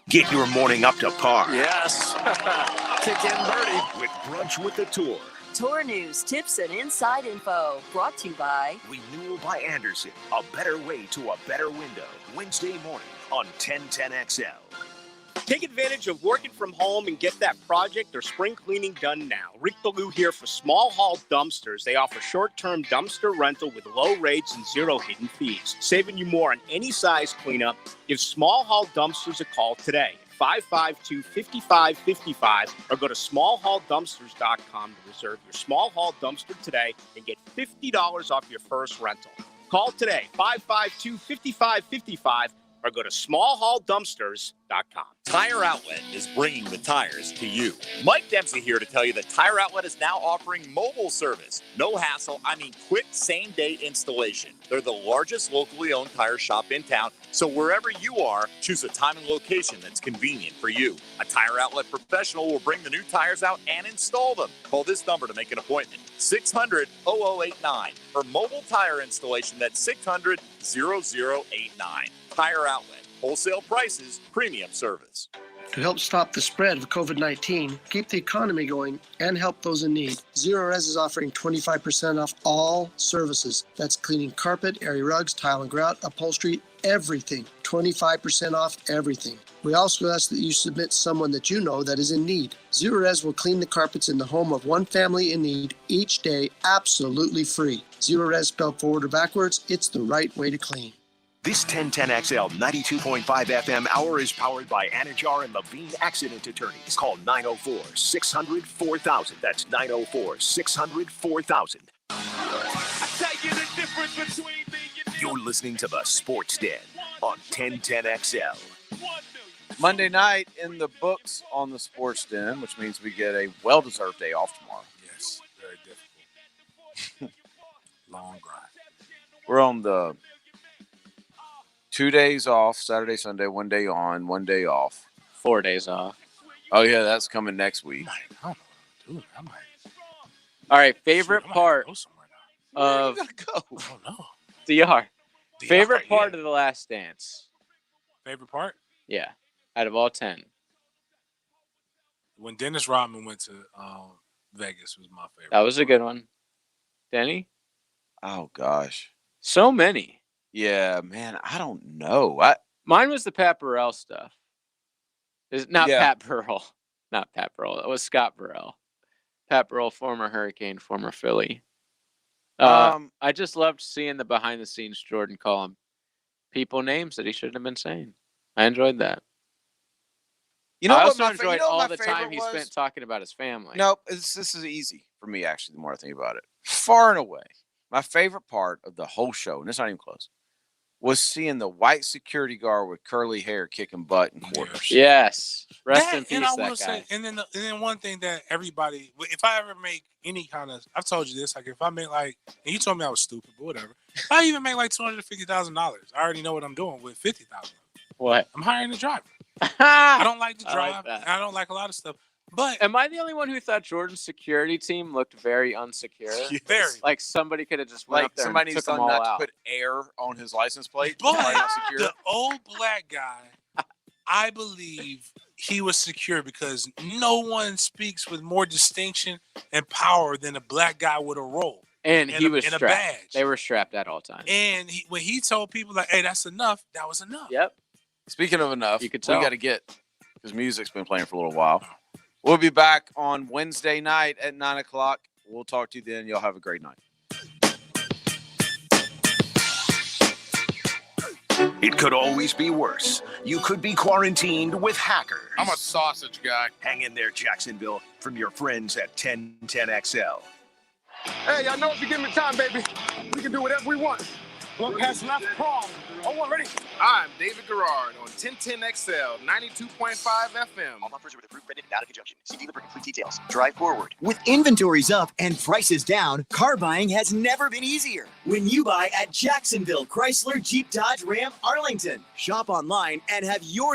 Get your morning up to par. Yes. Kick in birdie. With Brunch with the Tour. Tour news, tips, and inside info brought to you by Renewal by Anderson. A better way to a better window. Wednesday morning on 1010XL. Take advantage of working from home and get that project or spring cleaning done now. Rick Ballou here for Small Haul Dumpsters. They offer short-term dumpster rental with low rates and zero hidden fees. Saving you more on any size cleanup. Give Small Haul Dumpsters a call today. 552-5555 or go to smallhauldumpsters.com to reserve your small haul dumpster today and get $50 off your first rental. Call today, 552-5555 or go to smallhauldumpsters.com. Tire Outlet is bringing the tires to you. Mike Dempsey here to tell you that Tire Outlet is now offering mobile service. No hassle, quick same-day installation. They're the largest locally owned tire shop in town, so wherever you are, choose a time and location that's convenient for you. A Tire Outlet professional will bring the new tires out and install them. Call this number to make an appointment, 600-0089. For mobile tire installation, that's 600-0089. Tire Outlet. Wholesale prices, premium service. To help stop the spread of COVID-19, keep the economy going, and help those in need, Zero Res is offering 25% off all services. That's cleaning carpet, area rugs, tile and grout, upholstery, everything. 25% off everything. We also ask that you submit someone that you know that is in need. Zero Res will clean the carpets in the home of one family in need each day, absolutely free. Zero Res spelled forward or backwards, it's the right way to clean. This 1010XL 92.5 FM hour is powered by Anajar and Levine Accident Attorneys. Call 904-600-4000. That's 904-600-4000. You're listening to the Sports Den on 1010XL. Monday night in the books on the Sports Den, which means we get a well-deserved day off tomorrow. Yes, very difficult. Long grind. We're on the 2 days off, Saturday, Sunday, 1 day on, 1 day off. 4 days off. Oh, yeah, that's coming next week. I might. All right, favorite part of DR. Favorite part of The Last Dance. Favorite part? Yeah, out of all 10. When Dennis Rodman went to Vegas was my favorite. That was a good one. Denny? Oh, gosh. So many. Yeah, man, I don't know. Mine was the Pat Burrell stuff. Not Yeah. Pat Burrell. Not Pat Burrell. It was Scott Burrell. Pat Burrell, former Hurricane, former Philly. I just loved seeing the behind-the-scenes Jordan call him people names that he shouldn't have been saying. I enjoyed that. You know I what also my enjoyed you know what all my the time favorite he was? spent talking about his family. Nope, this is easy for me actually. The more I think about it, far and away, my favorite part of the whole show, and it's not even close, was seeing the white security guard with curly hair kicking butt in quarters. Yes, rest That, in peace, and I that will guy. say, and then one thing that everybody, if I ever make any kind of, I've told you this, like if I make like, and you told me I was stupid, but whatever. If I even make like $250,000, I already know what I'm doing with $50,000. What? I'm hiring a driver. I don't like to I like drive. that. and I don't like a lot of stuff. But am I the only one who thought Jordan's security team looked very unsecure? Very. Like somebody could have just went Like up there somebody and needs took to them all not out. to put air on his license plate. But Probably not secure. the old black guy, I believe he was secure because no one speaks with more distinction and power than a black guy with a role. And he was in a strapped. badge. They were strapped at all times. And when he told people like, "Hey, that's enough," that was enough. Yep. Speaking of enough, You could we tell. got to get because music's been playing for a little while. We'll be back on Wednesday night at 9:00. We'll talk to you then. Y'all have a great night. It could always be worse. You could be quarantined with hackers. I'm a sausage guy. Hang in there, Jacksonville, from your friends at 1010XL. Hey, I know if you give me time, baby, we can do whatever we want. One pass left, prom. Oh, ready? I'm David Garrard on 1010XL, 92.5 FM. All offers are with approved credit and out of conjunction. See dealer for complete details. Drive forward. With inventories up and prices down, car buying has never been easier. When you buy at Jacksonville Chrysler Jeep Dodge Ram Arlington, shop online and have your new